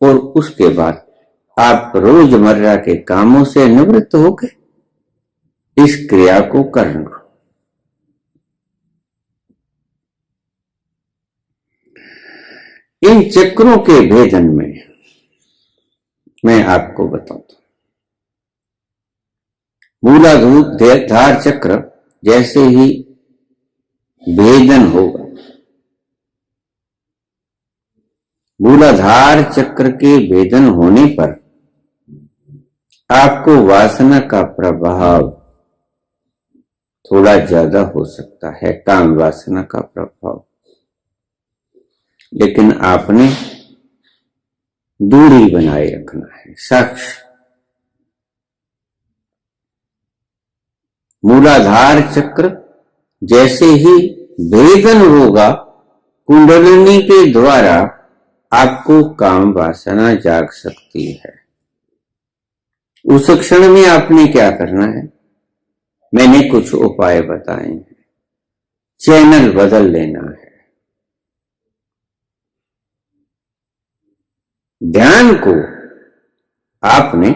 S1: और उसके बाद आप रोजमर्रा के कामों से निवृत्त होकर इस क्रिया को करना। इन चक्रों के भेदन में मैं आपको बताता हूं। मूलाधार चक्र जैसे ही भेदन होगा, मूलाधार चक्र के भेदन होने पर आपको वासना का प्रभाव थोड़ा ज्यादा हो सकता है, काम वासना का प्रभाव, लेकिन आपने दूरी बनाए रखना है। साक्ष्य मूलाधार चक्र जैसे ही भेदन होगा कुंडलिनी के द्वारा आपको काम वासना जाग सकती है। उस क्षण में आपने क्या करना है, मैंने कुछ उपाय बताए हैं। चैनल बदल लेना है, ध्यान को आपने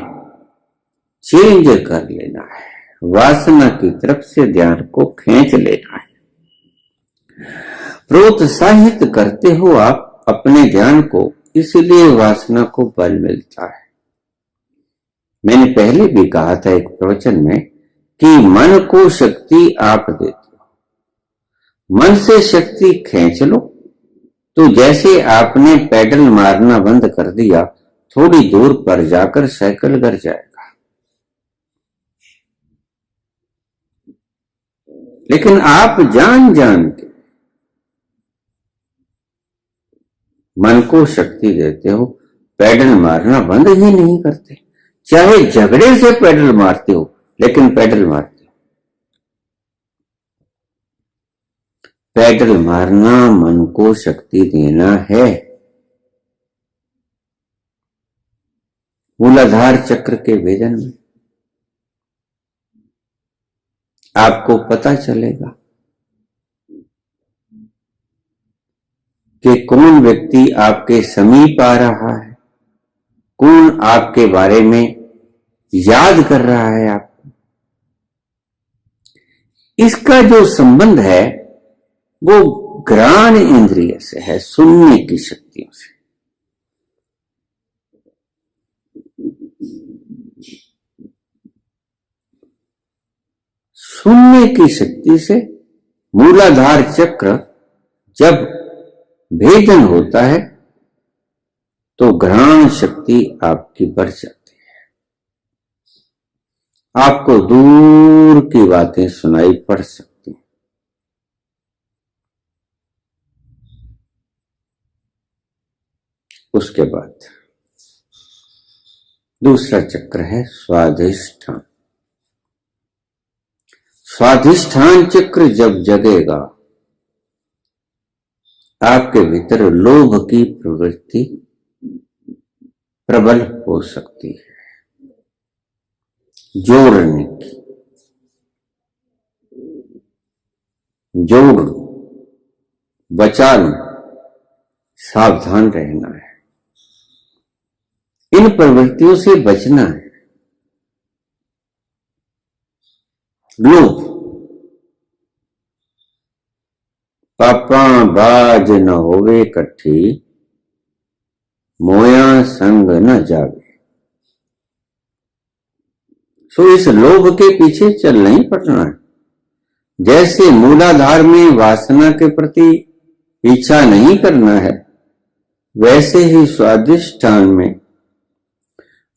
S1: चेंज कर लेना है, वासना की तरफ से ध्यान को खींच लेना है। प्रोत्साहित करते हो आप अपने ध्यान को, इसलिए वासना को बल मिलता है। मैंने पहले भी कहा था एक प्रवचन में कि मन को शक्ति आप देते हो, मन से शक्ति खींच लो तो जैसे आपने पैडल मारना बंद कर दिया, थोड़ी दूर पर जाकर साइकिल गिर जाएगा। लेकिन आप जान जान के मन को शक्ति देते हो, पैडल मारना बंद ही नहीं करते, चाहे झगड़े से पैडल मारते हो लेकिन पैडल मारते हो। पैडल मारना मन को शक्ति देना है। मूलाधार चक्र के भेदन में आपको पता चलेगा कि कौन व्यक्ति आपके समीप आ रहा है, कौन आपके बारे में याद कर रहा है आपको। इसका जो संबंध है वो घ्राण इंद्रिय से है, सुनने की शक्तियों से। सुनने की शक्ति से मूलाधार चक्र जब भेदन होता है तो घ्राण शक्ति आपकी बढ़ जाती है, आपको दूर की बातें सुनाई पड़ सकती हैं। उसके बाद दूसरा चक्र है स्वाधिष्ठान। स्वाधिष्ठान चक्र जब जगेगा, आपके भीतर लोभ की प्रवृत्ति प्रबल हो सकती है, जोड़ने की। जोड़ बचा लो, सावधान रहना है, इन प्रवृत्तियों से बचना है। लोभ, पापा बाज न होवे कट्ठी, मोया संग न जावे। सो इस लोभ के पीछे चल नहीं पड़ना है। जैसे मूलाधार में वासना के प्रति पीछा नहीं करना है, वैसे ही स्वाधिष्ठान में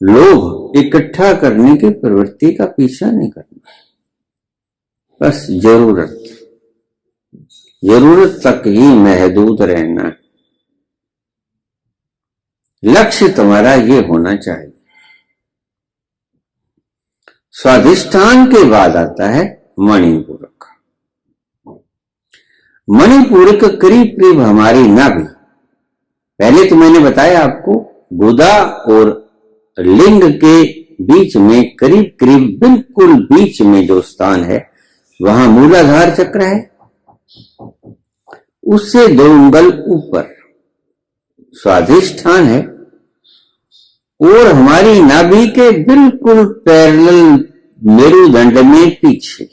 S1: लोभ इकट्ठा करने की प्रवृत्ति का पीछा नहीं करना है। बस जरूरत तक ही महदूद रहना है। लक्ष्य तुम्हारा ये होना चाहिए। स्वाधिष्ठान के बाद आता है मणिपूरक। मणिपूरक करीब करीब हमारी नाभि, पहले तो मैंने बताया आपको गुदा और लिंग के बीच में करीब करीब बिल्कुल बीच में जो स्थान है वहां मूलाधार चक्र है, उससे 2 उंगल ऊपर स्वाधिष्ठान है, और हमारी नाभि के बिल्कुल पैरेलल मेरुदंड में पीछे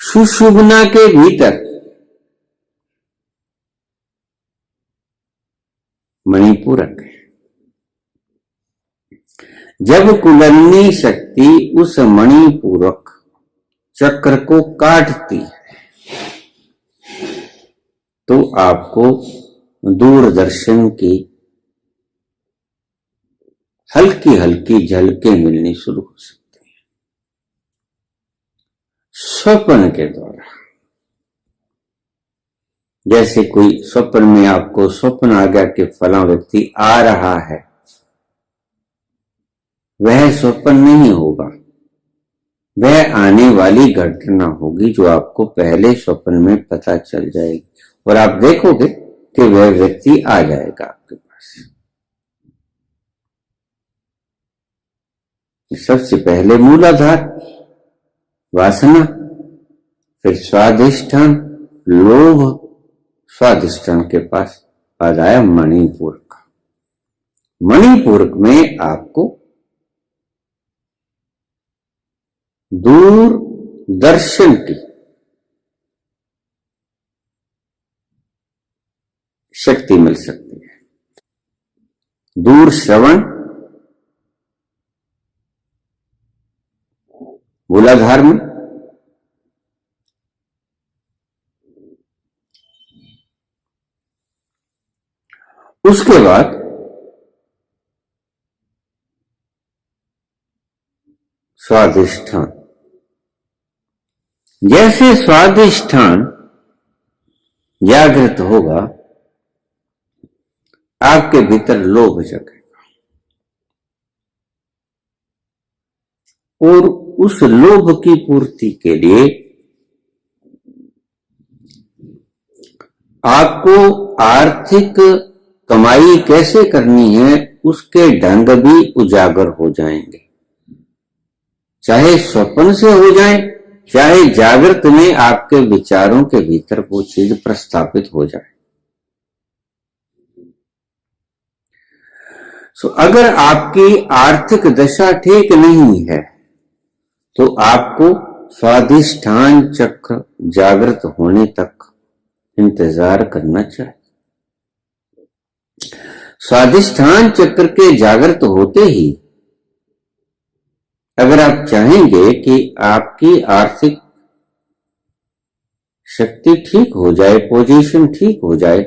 S1: सुषुम्ना के भीतर मणिपूरक है। जब कुंडलिनी शक्ति उस मणिपूरक चक्र को काटती है तो आपको दूरदर्शन की हल्की हल्की झलकें मिलनी शुरू हो सकती हैं स्वप्न के द्वारा। जैसे कोई स्वप्न में आपको स्वप्न आ गया कि फला व्यक्ति आ रहा है, वह स्वप्न नहीं होगा, वह आने वाली घटना होगी जो आपको पहले स्वप्न में पता चल जाएगी और आप देखोगे कि वह व्यक्ति आ जाएगा आपके पास। सबसे पहले मूलाधार वासना, फिर स्वाधिष्ठान लोभ, स्वाधिष्ठान के पास आ जाया मणिपूरक। मणिपूरक में आपको दूर दर्शन की शक्ति मिल सकती है, दूर श्रवण मूलाधार में, उसके बाद स्वाधिष्ठान। जैसे स्वाधिष्ठान जागृत होगा आपके भीतर लोभ जगेगा और उस लोभ की पूर्ति के लिए आपको आर्थिक कमाई कैसे करनी है उसके ढंग भी उजागर हो जाएंगे, चाहे स्वप्न से हो जाए, चाहे जागृत में आपके विचारों के भीतर वो चीज प्रस्थापित हो जाए। अगर आपकी आर्थिक दशा ठीक नहीं है तो आपको स्वाधिष्ठान चक्र जागृत होने तक इंतजार करना चाहिए। स्वाधिष्ठान चक्र के जागृत होते ही अगर आप चाहेंगे कि आपकी आर्थिक शक्ति ठीक हो जाए, पोजीशन ठीक हो जाए,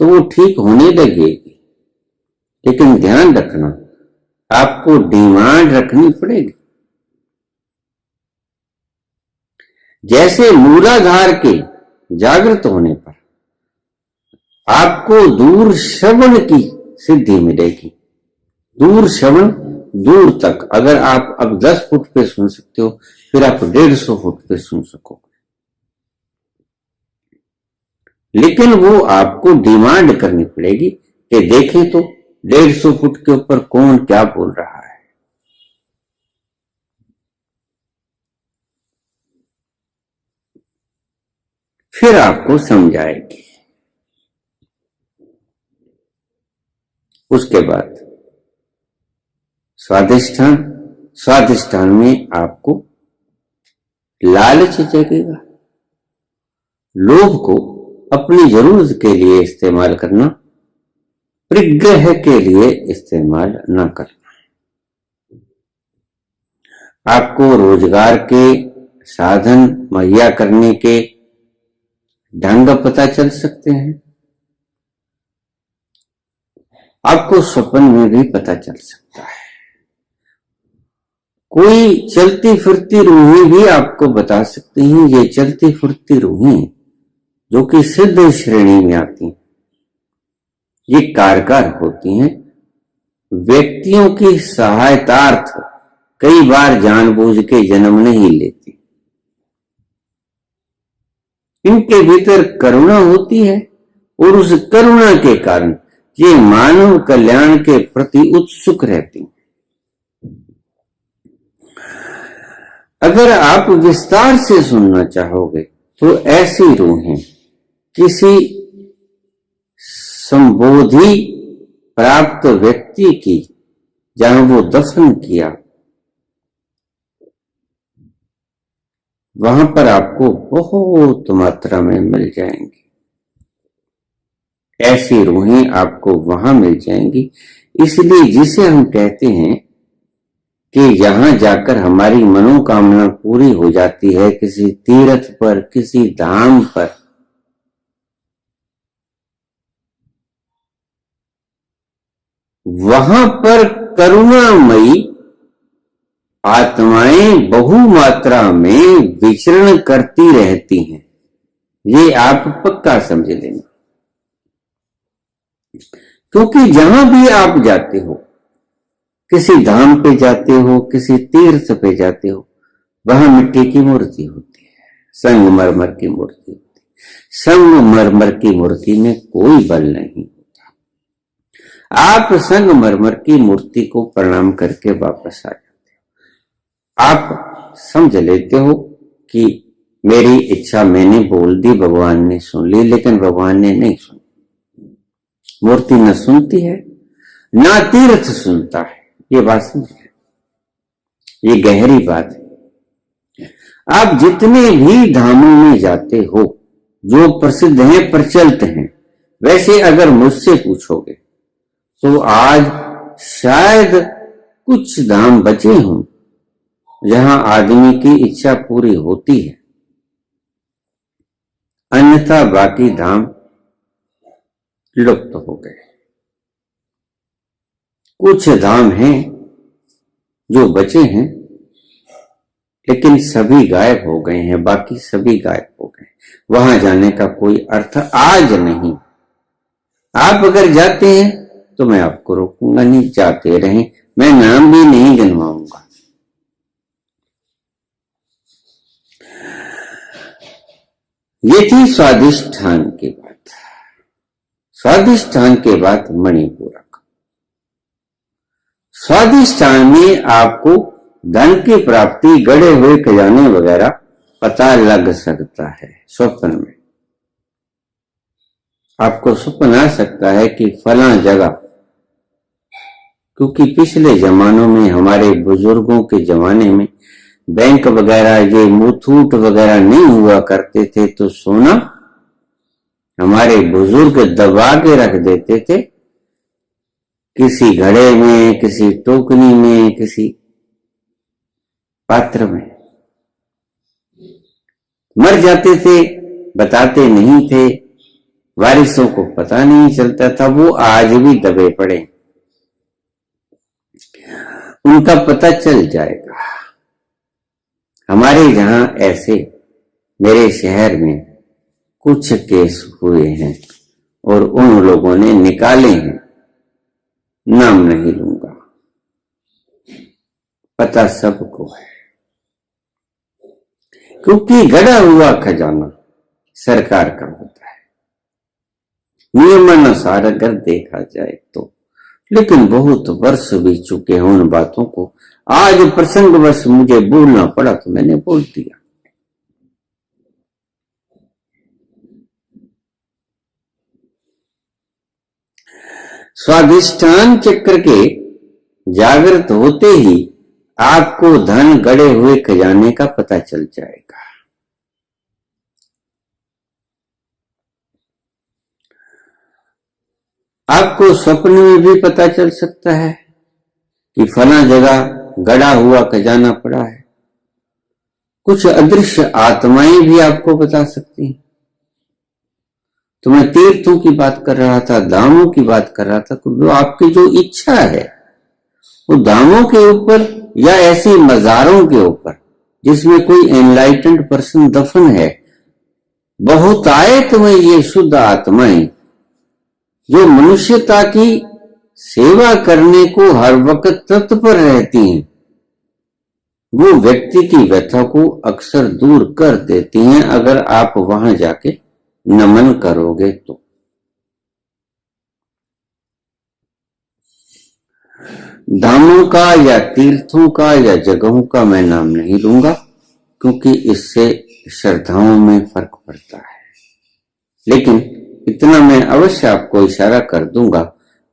S1: तो वो ठीक होने लगेगी, लेकिन ध्यान रखना आपको डिमांड रखनी पड़ेगी। जैसे मूलाधार के जागृत होने पर आपको दूर श्रवण की सिद्धि मिलेगी, दूर श्रवण दूर तक। अगर आप अब 10 फुट पे सुन सकते हो, फिर आप 150 फुट पे सुन सकोगे, लेकिन वो आपको डिमांड करनी पड़ेगी कि देखें तो 150 फुट के ऊपर कौन क्या बोल रहा है। फिर आपको समझाएगी। उसके बाद स्वाधिष्ठान, स्वाधिष्ठान में आपको लालच जगेगा, लोभ को अपनी जरूरत के लिए इस्तेमाल करना, परिग्रह के लिए इस्तेमाल न करना। आपको रोजगार के साधन मुहैया करने के ढंग पता चल सकते हैं, आपको स्वप्न में भी पता चल सकता है। कोई चलती फिरती रूहें भी आपको बता सकती हैं। ये चलती फिरती रूहें जो कि सिद्ध श्रेणी में आती हैं, ये कारगर होती हैं, व्यक्तियों की सहायतार्थ कई बार जानबूझ के जन्म नहीं लेती। इनके भीतर करुणा होती है और उस करुणा के कारण ये मानव कल्याण के प्रति उत्सुक रहती हैं। अगर आप विस्तार से सुनना चाहोगे तो ऐसी रूहें किसी संबोधि प्राप्त व्यक्ति की जहां वो दफन किया, वहां पर आपको बहुत मात्रा में मिल जाएंगी। ऐसी रूहें आपको वहां मिल जाएंगी। इसलिए जिसे हम कहते हैं कि यहां जाकर हमारी मनोकामना पूरी हो जाती है, किसी तीर्थ पर, किसी धाम पर, वहां पर करुणामयी आत्माएं बहुमात्रा में विचरण करती रहती हैं, ये आप पक्का समझ लेना। क्योंकि जहां भी आप जाते हो, किसी धाम पे जाते हो, किसी तीर्थ पे जाते हो, वहां मिट्टी की मूर्ति होती है, संगमरमर की मूर्ति होती है। संगमरमर की मूर्ति में कोई बल नहीं होता। आप संगमरमर की मूर्ति को प्रणाम करके वापस आ जाते हो। आप समझ लेते हो कि मेरी इच्छा मैंने बोल दी, भगवान ने सुन ली, लेकिन भगवान ने नहीं सुनी। मूर्ति न सुनती है, ना तीर्थ सुनता है। ये बात समझिए, ये गहरी बात है। आप जितने भी धामों में जाते हो, जो प्रसिद्ध हैं, प्रचलित हैं, वैसे अगर मुझसे पूछोगे तो आज शायद कुछ धाम बचे हों जहां आदमी की इच्छा पूरी होती है, अन्यथा बाकी धाम लुप्त हो गए। कुछ धाम हैं जो बचे हैं, लेकिन सभी गायब हो गए हैं, बाकी सभी गायब हो गए। वहां जाने का कोई अर्थ आज नहीं। आप अगर जाते हैं तो मैं आपको रोकूंगा नहीं, जाते रहें, मैं नाम भी नहीं गिनवाऊंगा। ये थी स्वादिष्ठान की बात। स्वादिष्ठान के बाद मणिपूरक। स्वादिष्ठान में आपको धन की प्राप्ति, गड़े हुए खजाने वगैरह पता लग सकता है। स्वप्न में आपको स्वप्न आ सकता है कि फला जगह, क्योंकि पिछले जमानों में, हमारे बुजुर्गों के जमाने में बैंक वगैरह, ये मुथूट वगैरह नहीं हुआ करते थे, तो सोना हमारे बुजुर्ग दबा के रख देते थे, किसी घड़े में, किसी टोकनी में, किसी पात्र में। मर जाते थे, बताते नहीं थे, वारिसों को पता नहीं चलता था, वो आज भी दबे पड़े। उनका पता चल जाएगा। हमारे जहां ऐसे, मेरे शहर में कुछ केस हुए हैं और उन लोगों ने निकाले हैं, नाम नहीं लूंगा, पता सबको है। क्योंकि गड़ा हुआ खजाना सरकार का होता है, नियमानुसार अगर देखा जाए तो। लेकिन बहुत वर्ष बीत चुके हैं उन बातों को। आज प्रसंगवश मुझे बोलना पड़ा तो मैंने बोल दिया। स्वादिष्ठान चक्र के जागृत होते ही आपको धन, गड़े हुए खजाने का पता चल जाएगा। आपको स्वप्न में भी पता चल सकता है कि फला जगह गड़ा हुआ खजाना पड़ा है। कुछ अदृश्य आत्माएं भी आपको बता सकती हैं। तो मैं तीर्थों की बात कर रहा था, धामों की बात कर रहा था, तो वो आपकी जो इच्छा है वो धामों के ऊपर या ऐसी मज़ारों के ऊपर जिसमें कोई एनलाइटेंड पर्सन दफन है, बहुतायत में ये शुद्ध आत्माएं जो मनुष्यता की सेवा करने को हर वक्त तत्पर रहती हैं, वो व्यक्ति की व्यथा को अक्सर दूर कर देती हैं अगर आप वहां जाके नमन करोगे तो। धामों का या तीर्थों का या जगहों का मैं नाम नहीं लूंगा, क्योंकि इससे श्रद्धाओं में फर्क पड़ता है। लेकिन इतना मैं अवश्य आपको इशारा कर दूंगा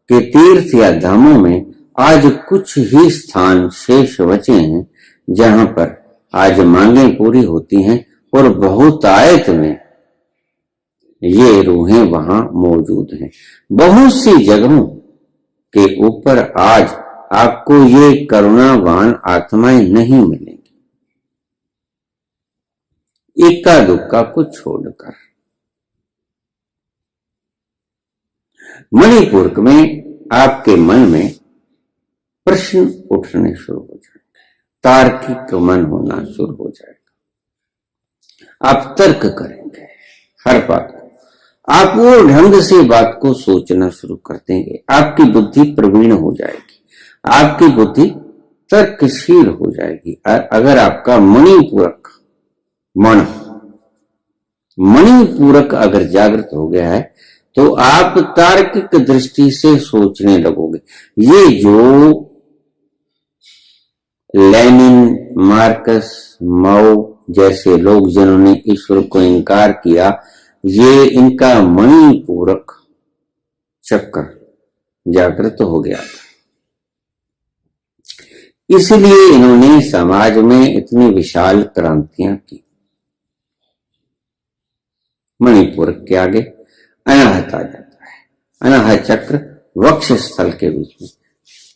S1: कि तीर्थ या धामों में आज कुछ ही स्थान शेष बचे हैं जहां पर आज मांगें पूरी होती हैं और बहुतायत में ये रूहें वहां मौजूद हैं। बहुत सी जगहों के ऊपर आज आपको ये करुणावान आत्माएं नहीं मिलेंगी, इक्का दुक्का को छोड़कर। मणिपुर में आपके मन में प्रश्न उठने शुरू हो जाएंगे, तार्किक मन होना शुरू हो जाएगा। आप तर्क करेंगे हर बात को, आप वो ढंग से बात को सोचना शुरू कर देंगे, आपकी बुद्धि प्रवीण हो जाएगी, आपकी बुद्धि तर्कशील हो जाएगी। अगर आपका मणिपूरक अगर जागृत हो गया है तो आप तार्किक दृष्टि से सोचने लगोगे। ये जो लेनिन, मार्कस, माओ जैसे लोग जिन्होंने ईश्वर को इनकार किया, ये इनका मणिपूरक चक्र जागृत हो गया था, इसलिए इन्होंने समाज में इतनी विशाल क्रांतियां की। मणिपुर के आगे अनाहत आ जाता है। अनाहत चक्र वक्ष स्थल के बीच में,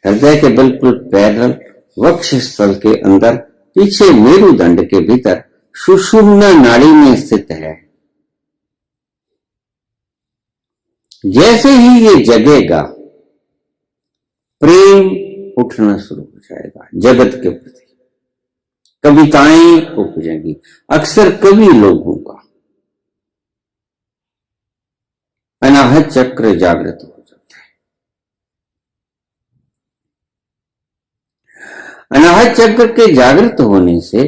S1: हृदय के बिल्कुल पैरेलल वक्ष स्थल के अंदर, पीछे मेरुदंड के भीतर सुषुम्ना नाड़ी में स्थित है। जैसे ही ये जगेगा, प्रेम उठना शुरू हो जाएगा जगत के प्रति, कविताएं उपजेंगी। अक्सर कवि लोगों का अनाहत चक्र जागृत हो जाता है। अनाहत चक्र के जागृत होने से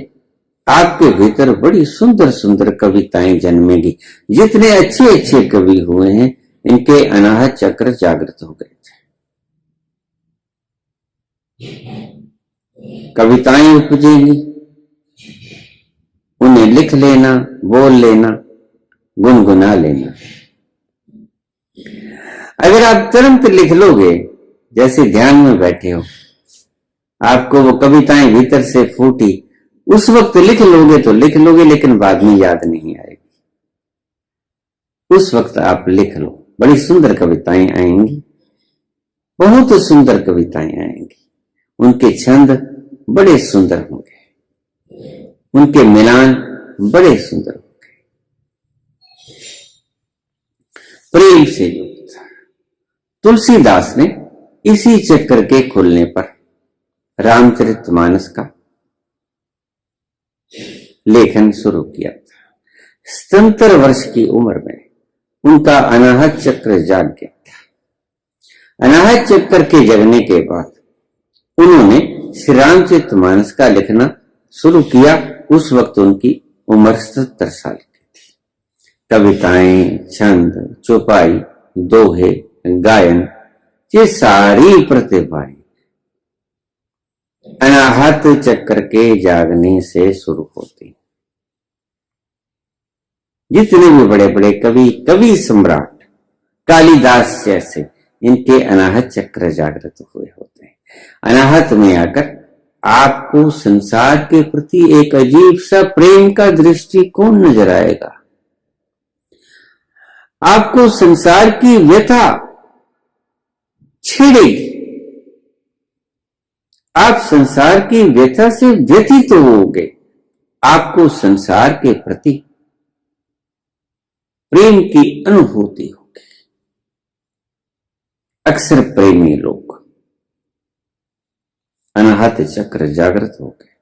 S1: आपके भीतर बड़ी सुंदर सुंदर कविताएं जन्मेगी। जितने अच्छे अच्छे कवि हुए हैं, इनके अनाहत चक्र जागृत हो गए थे। कविताएं उपजेंगी, उन्हें लिख लेना, बोल लेना, गुनगुना लेना। अगर आप तुरंत लिख लोगे, जैसे ध्यान में बैठे हो, आपको वो कविताएं भीतर से फूटी, उस वक्त लिख लोगे तो लिख लोगे, लेकिन बाद में याद नहीं आएगी। उस वक्त आप लिख लो, बड़ी सुंदर कविताएं आएंगी, बहुत सुंदर कविताएं आएंगी। उनके छंद बड़े सुंदर होंगे, उनके मिलान बड़े सुंदर होंगे। प्रेम से युक्त तुलसीदास ने इसी चक्र के खुलने पर रामचरितमानस का लेखन शुरू किया था। 77 वर्ष की उम्र में उनका अनाहत चक्र जाग गया था। अनाहत चक्र के जगने के बाद उन्होंने श्री रामचरितमानस का लिखना शुरू किया। उस वक्त उनकी उम्र 77 साल की थी। कविताएं, छंद, चौपाई, दोहे, गायन, ये सारी प्रतिभाएं अनाहत चक्र के जागने से शुरू होती। जितने भी बड़े बड़े कवि सम्राट कालिदास जैसे, इनके अनाहत चक्र जागृत हुए होते हैं। अनाहत में आकर आपको संसार के प्रति एक अजीब सा प्रेम का दृष्टिकोण नजर आएगा। आपको संसार की व्यथा छेड़ेगी, आप संसार की व्यथा से व्यथित होोगे। आपको संसार के प्रति प्रेम की अनुभूति होगी। अक्सर प्रेमी लोग अनाहत चक्र जागृत हो गए।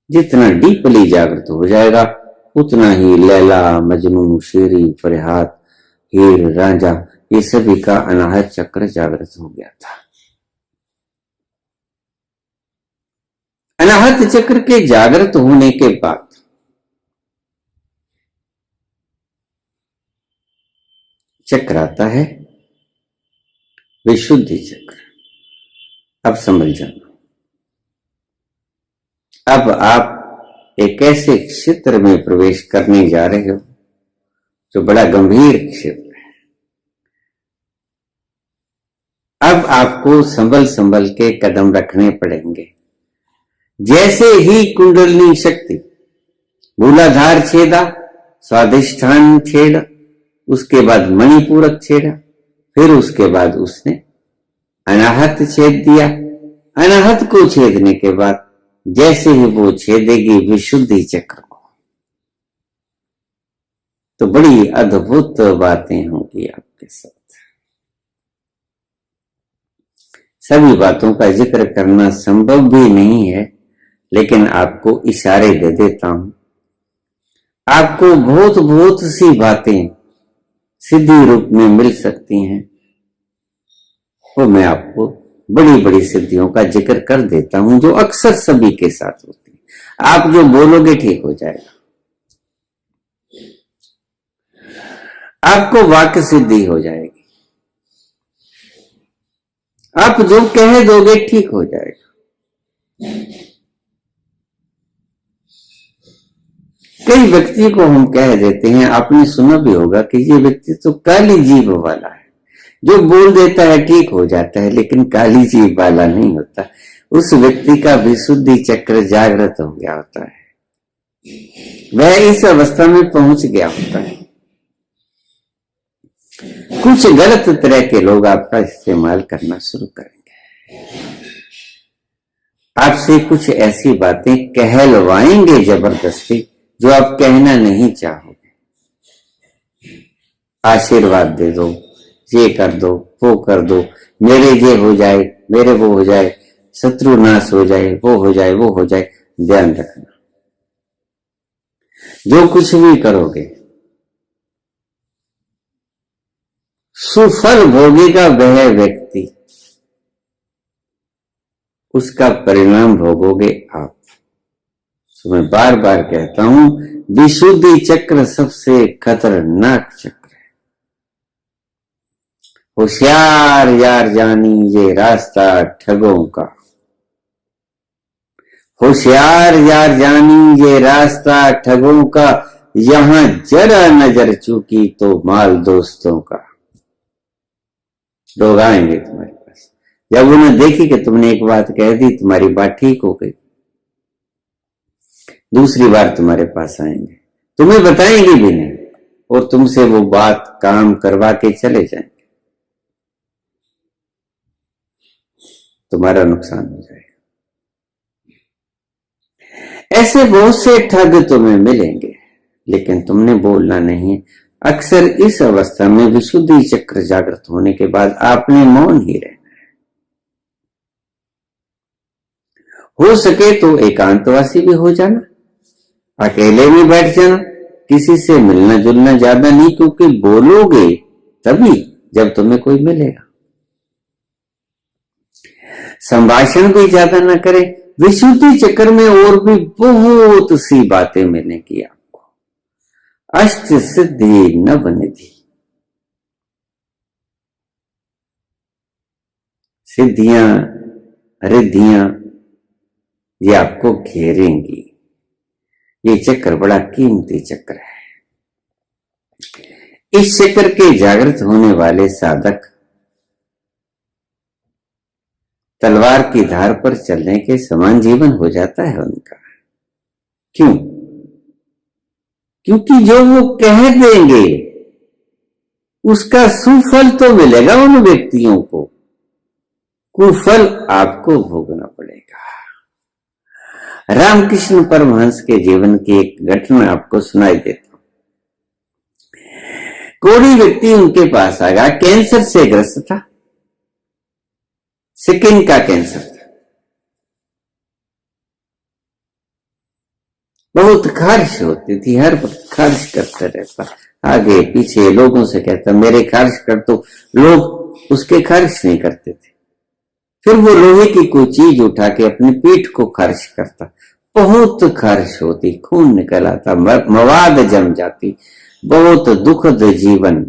S1: जितना डीपली जागृत हो जाएगा, उतना ही लैला, मजनू, शेरी, फरिहाद, हीर, रांझा, ये सभी का अनाहत चक्र जागृत हो गया था। अनाहत चक्र के जागृत होने के बाद चक्र आता है विशुद्धि चक्र। अब समझ जाना, अब आप एक ऐसे क्षेत्र में प्रवेश करने जा रहे हो जो बड़ा गंभीर क्षेत्र है। अब आपको संभल संभल के कदम रखने पड़ेंगे। जैसे ही कुंडलिनी शक्ति मूलाधार छेदा, स्वाधिष्ठान छेड़ा, उसके बाद मणिपूरक छेड़ा, फिर उसके बाद उसने अनाहत छेद दिया। अनाहत को छेदने के बाद जैसे ही वो छेदेगी विशुद्धि चक्र को, तो बड़ी अद्भुत बातें होंगी आपके साथ। सभी बातों का जिक्र करना संभव भी नहीं है, लेकिन आपको इशारे दे देता हूं। आपको बहुत बहुत सी बातें सिद्धि रूप में मिल सकती हैं, वो मैं आपको बड़ी बड़ी सिद्धियों का जिक्र कर देता हूं जो अक्सर सभी के साथ होती है। आप जो बोलोगे ठीक हो जाएगा। आपको वाक्य सिद्धि हो जाएगी। आप जो कह दोगे ठीक हो जाएगा। कई व्यक्ति को हम कह देते हैं, आपने सुना भी होगा कि ये व्यक्ति तो काली जीभ वाला है, जो बोल देता है ठीक हो जाता है, लेकिन काली जीभ वाला नहीं होता। उस व्यक्ति का विशुद्धि चक्र जागृत हो गया होता है, वह इस अवस्था में पहुंच गया होता है। कुछ गलत तरह के लोग आपका इस्तेमाल करना शुरू करेंगे, आपसे कुछ ऐसी बातें कहलवाएंगे जबरदस्ती जो आप कहना नहीं चाहोगे। आशीर्वाद दे दो, ये कर दो, वो कर दो, मेरे ये हो जाए, मेरे वो हो जाए, शत्रु नाश हो जाए, वो हो जाए, वो हो जाए। ध्यान रखना, जो कुछ भी करोगे सुफल भोगेगा वह व्यक्ति, उसका परिणाम भोगोगे आप। तो मैं बार बार कहता हूं, विशुद्धि चक्र सबसे खतरनाक चक्र है। होशियार यार जानी ये रास्ता ठगों का, होशियार यार जानी ये रास्ता ठगों का, यहां जरा नजर चूकी तो माल दोस्तों का। लोग आएंगे तुम्हारे पास, जब उन्हें देखी कि तुमने एक बात कह दी, तुम्हारी बात ठीक हो गई, दूसरी बार तुम्हारे पास आएंगे, तुम्हें बताएंगे भी नहीं और तुमसे वो बात काम करवा के चले जाएंगे। तुम्हारा नुकसान हो जाएगा। ऐसे बहुत से ठग तुम्हें मिलेंगे, लेकिन तुमने बोलना नहीं। अक्सर इस अवस्था में विशुद्धि चक्र जागृत होने के बाद आपने मौन ही रहना है। हो सके तो एकांतवासी भी हो जाना, अकेले में बैठ जाना, किसी से मिलना जुलना ज्यादा नहीं, क्योंकि बोलोगे तभी जब तुम्हें कोई मिलेगा। संभाषण भी ज्यादा ना करें। विशुद्धि चक्र में और भी बहुत सी बातें मिलेंगी आपको। अष्ट सिद्धि नवनिधि, सिद्धियां रिद्धियां ये आपको घेरेंगी। ये चक्र बड़ा कीमती चक्र है। इस चक्र के जागृत होने वाले साधक तलवार की धार पर चलने के समान जीवन हो जाता है उनका। क्यों? क्योंकि जो वो कह देंगे उसका सुफल तो मिलेगा उन व्यक्तियों को, कुफल आपको भोगना पड़ेगा। रामकृष्ण परमहंस के जीवन की एक घटना आपको सुनाई देता हूं। कोई व्यक्ति उनके पास आ गया, कैंसर से ग्रस्त था, स्किन का कैंसर था, बहुत खारिश होती थी, हर वक्त खारिश करता रहता, आगे पीछे लोगों से कहता मेरे खारिश कर दो, लोग उसके खारिश नहीं करते थे। फिर वो लोहे की कोई चीज उठा के अपनी पीठ को खारिश करता, बहुत खारिश होती, खून निकल आता, मवाद जम जाती, बहुत दुखद जीवन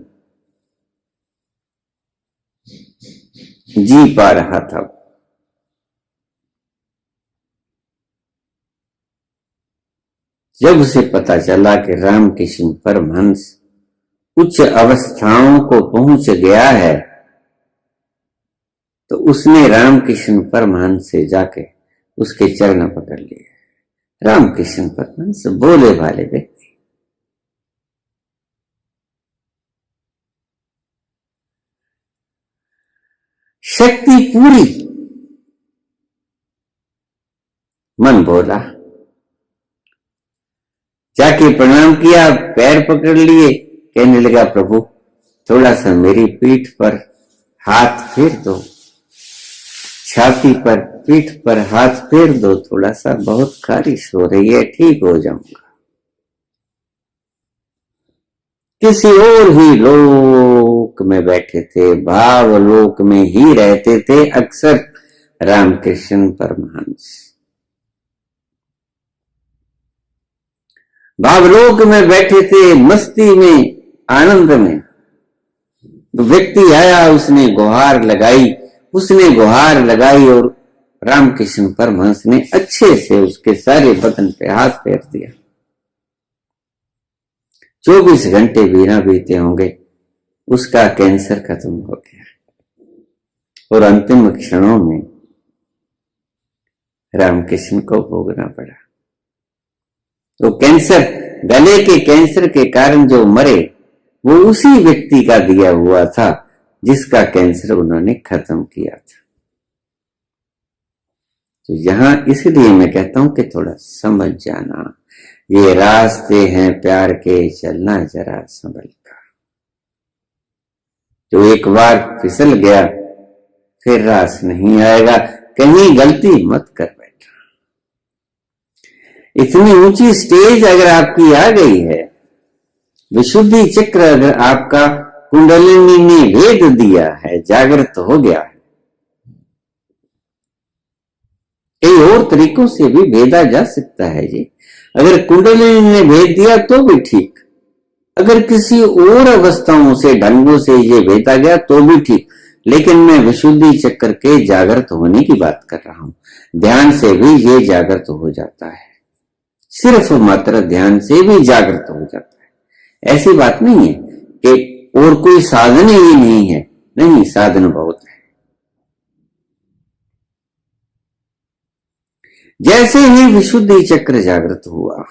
S1: जी पा रहा था। जब उसे पता चला कि रामकृष्ण परमहंस उच्च अवस्थाओं को पहुंच गया है, तो उसने रामकृष्ण परमहंस से जाके उसके चरण पकड़ लिए। रामकृष्ण परमहंस बोले वाले व्यक्ति, शक्ति पूरी, मन बोला, जाके प्रणाम किया, पैर पकड़ लिए, कहने लगा प्रभु थोड़ा सा मेरी पीठ पर हाथ फेर दो। छाती पर, पीठ पर हाथ फेर दो थोड़ा सा, बहुत खारिश हो रही है, ठीक हो जाऊंगा। किसी और ही लोक में बैठे थे, भाव लोक में ही रहते थे अक्सर रामकृष्ण परमहंस। भावलोक में बैठे थे, मस्ती में, आनंद में। तो व्यक्ति आया, उसने गुहार लगाई और रामकृष्ण परमहंस ने अच्छे से उसके सारे बदन पे हाथ फेर दिया। 24 घंटे भी ना बीते होंगे, उसका कैंसर खत्म हो गया और अंतिम क्षणों में रामकृष्ण को भोगना पड़ा। तो कैंसर, गले के कैंसर के कारण जो मरे वो उसी व्यक्ति का दिया हुआ था जिसका कैंसर उन्होंने खत्म किया था। तो यहां इसलिए मैं कहता हूं कि थोड़ा समझ जाना, ये रास्ते हैं प्यार के, चलना जरा संभल कर। जो एक बार फिसल गया फिर रास नहीं आएगा, कहीं गलती मत कर बैठा। इतनी ऊंची स्टेज अगर आपकी आ गई है, विशुद्धि चक्र अगर आपका कुंडलिनी ने भेद दिया है, जागृत हो गया है, कई और तरीकों से भी भेदा जा सकता है जी। अगर कुंडलिनी ने भेद दिया तो भी ठीक, अगर किसी और अवस्थाओं से, ढंगों से ये भेदा गया तो भी ठीक, लेकिन मैं विशुद्धि चक्र के जागृत होने की बात कर रहा हूं। ध्यान से भी ये जागृत हो जाता है, सिर्फ मात्र ध्यान से भी जागृत हो जाता है। ऐसी बात नहीं है कि और कोई साधन ही नहीं है, नहीं, साधन बहुत है। जैसे ही विशुद्धि चक्र जागृत हुआ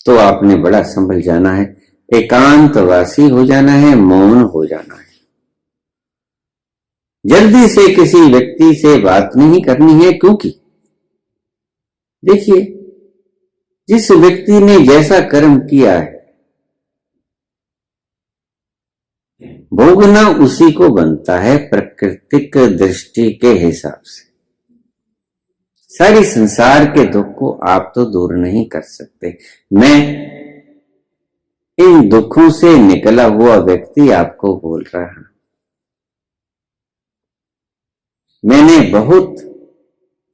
S1: तो आपने बड़ा संभल जाना है, एकांतवासी हो जाना है, मौन हो जाना है। जल्दी से किसी व्यक्ति से बात नहीं करनी है, क्योंकि देखिए, जिस व्यक्ति ने जैसा कर्म किया है भोगना उसी को बनता है, प्राकृतिक दृष्टि के हिसाब से। सारी संसार के दुख को आप तो दूर नहीं कर सकते। मैं इन दुखों से निकला हुआ व्यक्ति आपको बोल रहा हूं। मैंने बहुत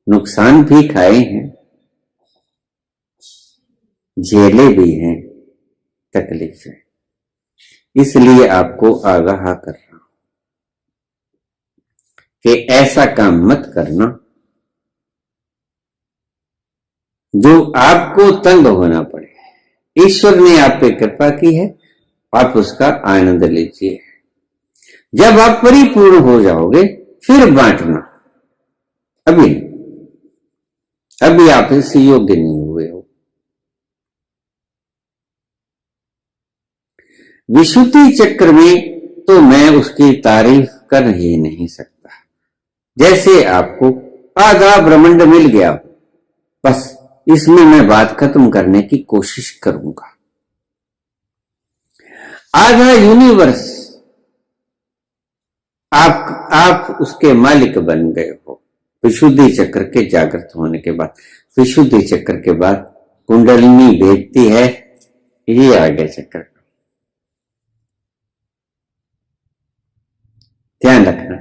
S1: नुकसान भी खाए हैं, झेले भी हैं तकलीफें, इसलिए आपको आगाह कर रहा हूं कि ऐसा काम मत करना जो आपको तंग होना पड़े। ईश्वर ने आप पे कृपा की है, आप उसका आनंद लीजिए। जब आप परिपूर्ण हो जाओगे फिर बांटना, अभी आप इससे योग्य नहीं हुए हो। विशुद्धि चक्र में तो मैं उसकी तारीफ कर ही नहीं सकता। जैसे आपको आधा ब्रह्मांड मिल गया, बस इसमें मैं बात खत्म करने की कोशिश करूंगा। आधा यूनिवर्स आप उसके मालिक बन गए हो विशुद्धि चक्र के जागृत होने के बाद। विशुद्धि चक्र के बाद कुंडलिनी भेदती है, ये आ गया चक्र। ध्यान रखना,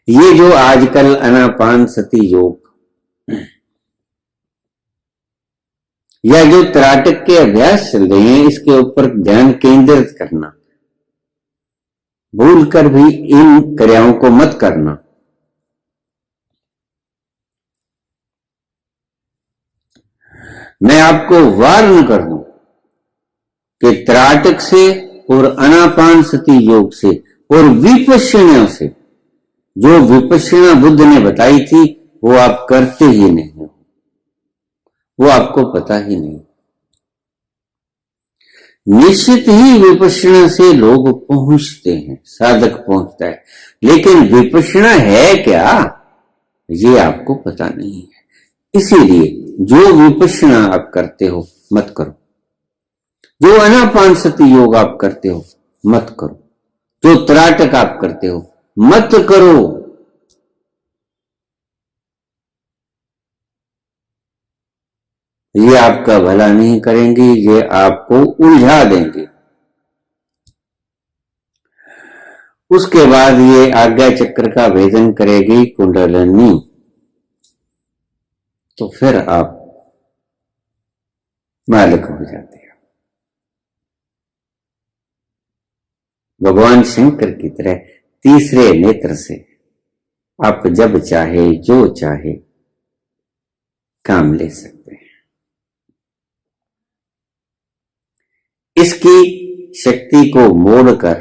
S1: ये जो आजकल आनापान सती योग या जो त्राटक के अभ्यास चल रहे हैं, इसके ऊपर ध्यान केंद्रित करना, भूल कर भी इन क्रियाओं को मत करना। मैं आपको वार्न कर दूं कि त्राटक से और आनापान सती योग से और विपश्यना से, जो विपश्यना बुद्ध ने बताई थी, वो आप करते ही नहीं हो, वो आपको पता ही नहीं। निश्चित ही विपश्यना से लोग पहुंचते हैं, साधक पहुंचता है, लेकिन विपश्यना है क्या, ये आपको पता नहीं है। इसीलिए जो विपश्यना आप करते हो मत करो, जो आनापान सती योग आप करते हो मत करो, जो त्राटक आप करते हो मत करो। ये आपका भला नहीं करेंगी, ये आपको उलझा देंगे। उसके बाद ये आज्ञा चक्र का भेदन करेगी कुंडलिनी, तो फिर आप मालिक हो जाते हैं। भगवान शंकर की तरह तीसरे नेत्र से आप जब चाहे जो चाहे काम ले सकते हैं। इसकी शक्ति को मोड़कर,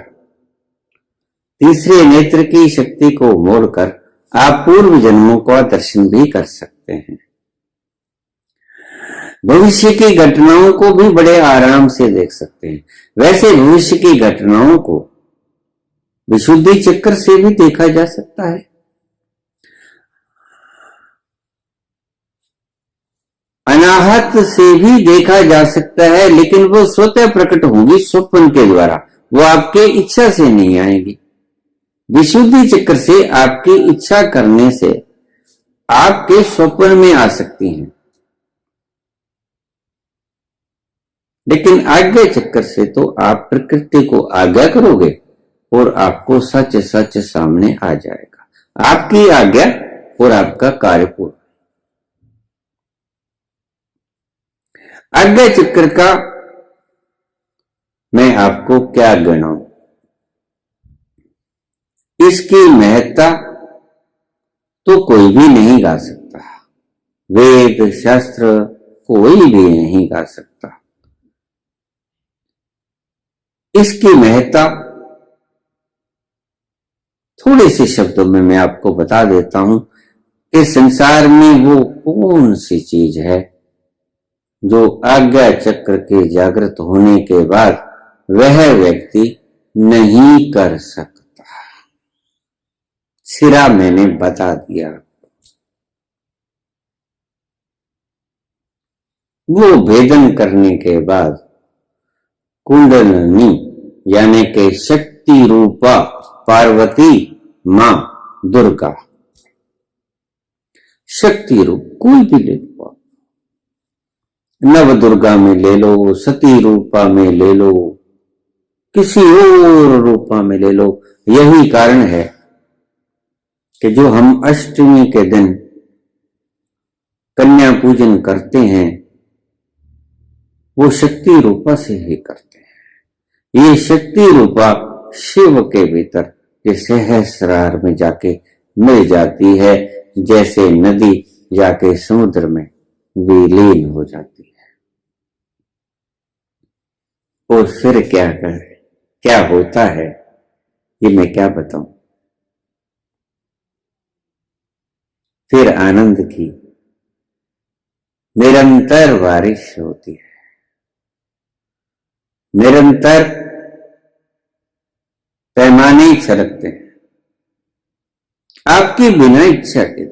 S1: तीसरे नेत्र की शक्ति को मोड़कर आप पूर्व जन्मों का दर्शन भी कर सकते हैं। भविष्य की घटनाओं को भी बड़े आराम से देख सकते हैं। वैसे भविष्य की घटनाओं को विशुद्धि चक्र से भी देखा जा सकता है, अनाहत से भी देखा जा सकता है, लेकिन वो स्वतः प्रकट होंगी स्वप्न के द्वारा, वो आपके इच्छा से नहीं आएगी। विशुद्धि चक्र से आपकी इच्छा करने से आपके स्वप्न में आ सकती हैं, लेकिन आज्ञा चक्र से तो आप प्रकृति को आज्ञा करोगे और आपको सच सच सामने आ जाएगा। आपकी आज्ञा और आपका कार्य पूर्ण। आज्ञा चक्र का मैं आपको क्या गिनाऊं, इसकी महत्ता तो कोई भी नहीं गा सकता, वेद शास्त्र कोई भी नहीं गा सकता। इसकी महत्ता थोड़े से शब्दों में मैं आपको बता देता हूं कि संसार में वो कौन सी चीज है जो आज्ञा चक्र के जागृत होने के बाद वह व्यक्ति नहीं कर सकता। सिरा मैंने बता दिया। वो भेदन करने के बाद कुंडलिनी यानी कि शक्ति रूपा पार्वती मां दुर्गा, शक्ति रूप कोई भी ले लो, नव दुर्गा में ले लो, सती रूपा में ले लो, किसी और रूपा में ले लो। यही कारण है कि जो हम अष्टमी के दिन कन्या पूजन करते हैं वो शक्ति रूपा से ही करते हैं। ये शक्ति रूपा शिव के भीतर के सहस्रार में जाके मिल जाती है, जैसे नदी जाके समुद्र में विलीन हो जाती है। और फिर क्या होता है ये मैं क्या बताऊं। फिर आनंद की निरंतर बारिश होती है, निरंतर पैमाने छलकते हैं आपकी बिना इच्छा के।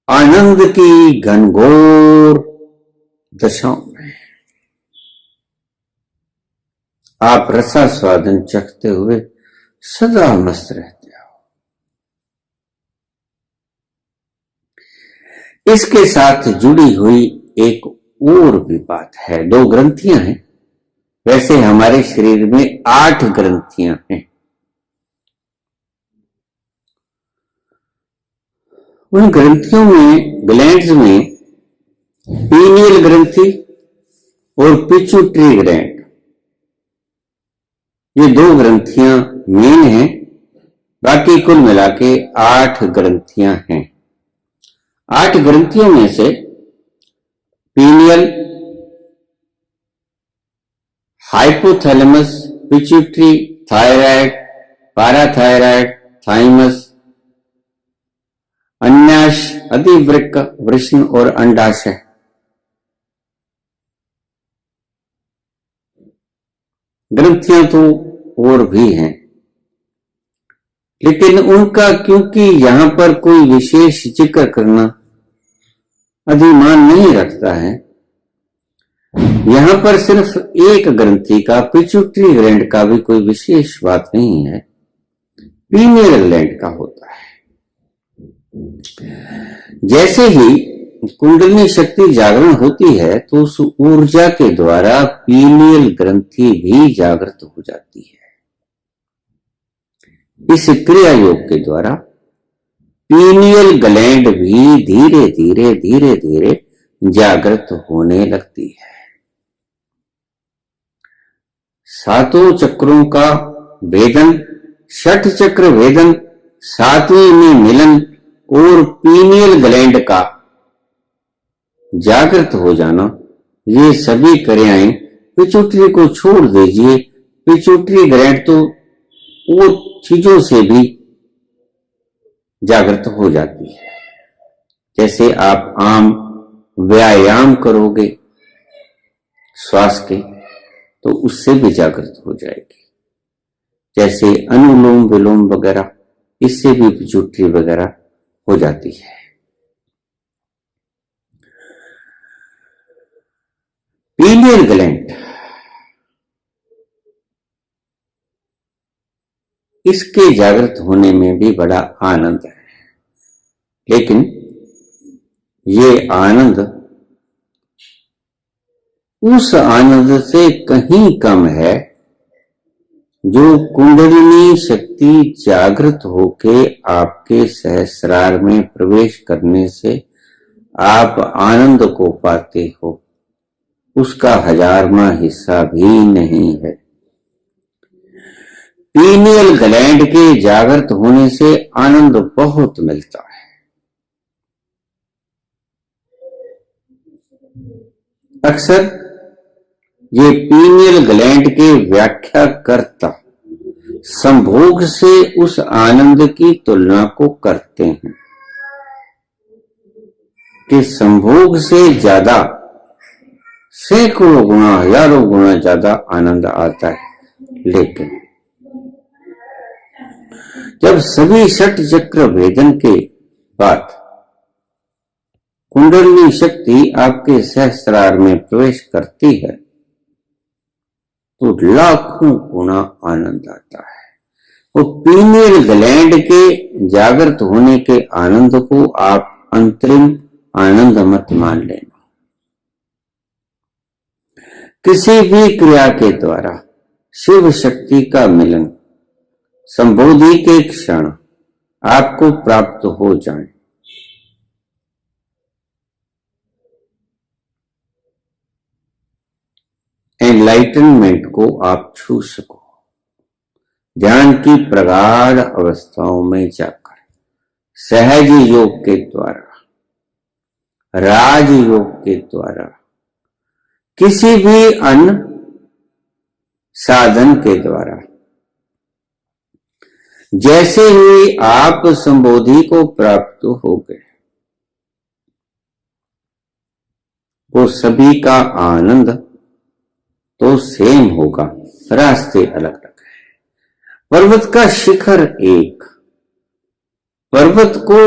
S1: आनंद की घनघोर दशाओं में आप रसास्वादन चखते हुए सदा मस्त रहते हो। इसके साथ जुड़ी हुई एक और भी बात है। 2 ग्रंथियां हैं। वैसे हमारे शरीर में 8 ग्रंथियां हैं। उन ग्रंथियों में, ग्लैंड्स में पीनियल ग्रंथि और पिट्यूटरी ग्लैंड, ये 2 ग्रंथियां मेन हैं। बाकी कुल मिला के 8 ग्रंथियां हैं। 8 ग्रंथियों में से pineal, hypothalamus, pituitary, thyroid, parathyroid, thymus, अन्याश, अधिवृक्क, वृषण और अंडाशय, ग्रंथियां तो और भी हैं, लेकिन उनका क्योंकि यहां पर कोई विशेष जिक्र करना अधिमान नहीं रखता है, यहां पर सिर्फ एक ग्रंथि का, पिट्यूटरी ग्लैंड का भी कोई विशेष बात नहीं है, पीनियल ग्लैंड का होता है। जैसे ही कुंडलिनी शक्ति जागरण होती है तो उस ऊर्जा के द्वारा पीनियल ग्रंथि भी जागृत हो जाती है। इस क्रिया योग के द्वारा पीनियल ग्लैंड भी धीरे धीरे धीरे धीरे जागृत होने लगती है। सातों चक्रों का भेदन, षठ चक्र भेदन, सातवें में मिलन और पीनियल ग्लैंड का जागृत हो जाना, ये सभी क्रियाएं पिट्यूटरी को छोड़ दीजिए। पिट्यूटरी ग्लैंड तो और चीजों से भी जागृत हो जाती है। जैसे आप आम व्यायाम करोगे श्वास के तो उससे भी जागृत हो जाएगी। जैसे अनुलोम विलोम वगैरह, इससे भी पिट्यूटरी वगैरह हो जाती है। पीनियल ग्लैंड, इसके जागृत होने में भी बड़ा आनंद है, लेकिन ये आनंद उस आनंद से कहीं कम है जो कुंडलिनी शक्ति जागृत होके आपके सहस्रार में प्रवेश करने से आप आनंद को पाते हो, उसका 1000वां हिस्सा भी नहीं है। पीनियल ग्लैंड के जागृत होने से आनंद बहुत मिलता है। अक्सर ये पीनियल ग्लैंड के व्याख्याकर्ता संभोग से उस आनंद की तुलना को करते हैं कि संभोग से ज्यादा, सैकड़ों गुना, हजारों गुना ज्यादा आनंद आता है। लेकिन जब सभी षट चक्र भेदन के बाद कुंडलिनी शक्ति आपके सहस्रार में प्रवेश करती है तो लाखों गुना आनंद आता है। वो पीनियल ग्लैंड के जागृत होने के आनंद को आप अंतरिम आनंद मत मान लेना। किसी भी क्रिया के द्वारा शिव शक्ति का मिलन संबोधि के क्षण आपको प्राप्त हो जाए, एनलाइटनमेंट को आप छू सको, ध्यान की प्रगाढ़ अवस्थाओं में जाकर सहज योग के द्वारा, राज योग के द्वारा, किसी भी अन्य साधन के द्वारा, जैसे ही आप संबोधि को प्राप्त हो गए, वो सभी का आनंद तो सेम होगा, रास्ते अलग अलग है। पर्वत का शिखर एक, पर्वत को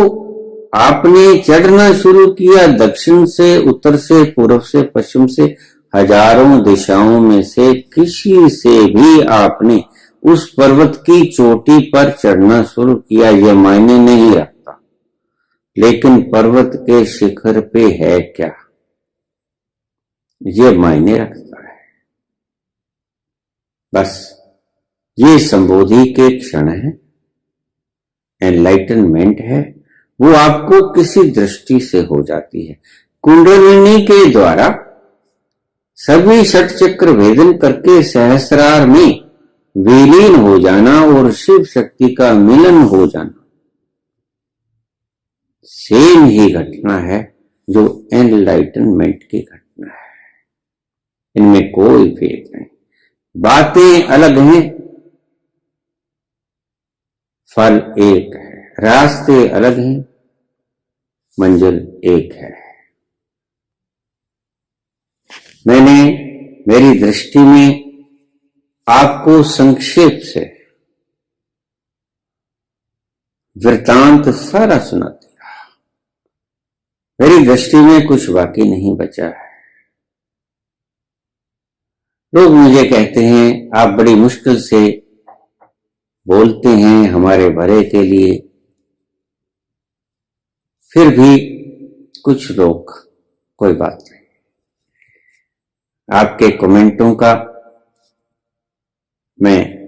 S1: आपने चढ़ना शुरू किया दक्षिण से, उत्तर से, पूर्व से, पश्चिम से, हजारों दिशाओं में से किसी से भी आपने उस पर्वत की चोटी पर चढ़ना शुरू किया, यह मायने नहीं रखता। लेकिन पर्वत के शिखर पे है क्या, यह मायने रखता है। बस ये संबोधि के क्षण है, एनलाइटनमेंट है, वो आपको किसी दृष्टि से हो जाती है। कुंडलिनी के द्वारा सभी षट चक्र भेदन करके सहस्रार में विलीन हो जाना और शिव शक्ति का मिलन हो जाना सेम ही घटना है जो एनलाइटनमेंट की घटना है। इनमें कोई भेद नहीं, बातें अलग हैं, फल एक है, रास्ते अलग हैं, मंजिल एक है। मैंने मेरी दृष्टि में आपको संक्षेप से वृतांत सारा सुना दिया। मेरी दृष्टि में कुछ बाकी नहीं बचा है। लोग मुझे कहते हैं आप बड़ी मुश्किल से बोलते हैं हमारे भले के लिए, फिर भी कुछ लोग, कोई बात नहीं, आपके कमेंटों का मैं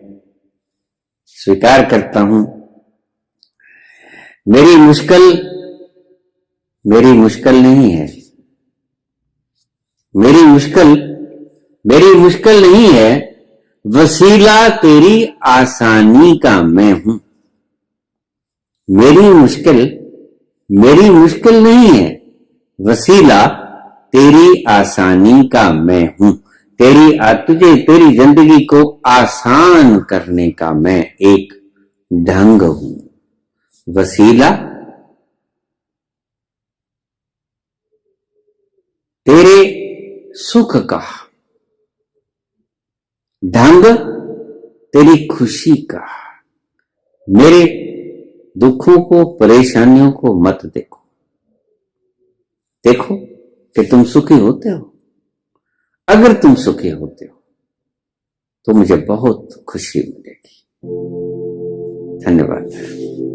S1: स्वीकार करता हूं। मेरी मुश्किल नहीं है, मेरी मुश्किल नहीं है, वसीला तेरी आसानी का मैं हूं। मेरी मुश्किल नहीं है, वसीला तेरी आसानी का मैं हूं। तेरी जिंदगी को आसान करने का मैं एक ढंग हूं। वसीला तेरे सुख का, ढंग तेरी खुशी का। मेरे दुखों को, परेशानियों को मत देखो, देखो कि तुम सुखी होते हो। अगर तुम सुखी होते हो तो मुझे बहुत खुशी मिलेगी। धन्यवाद।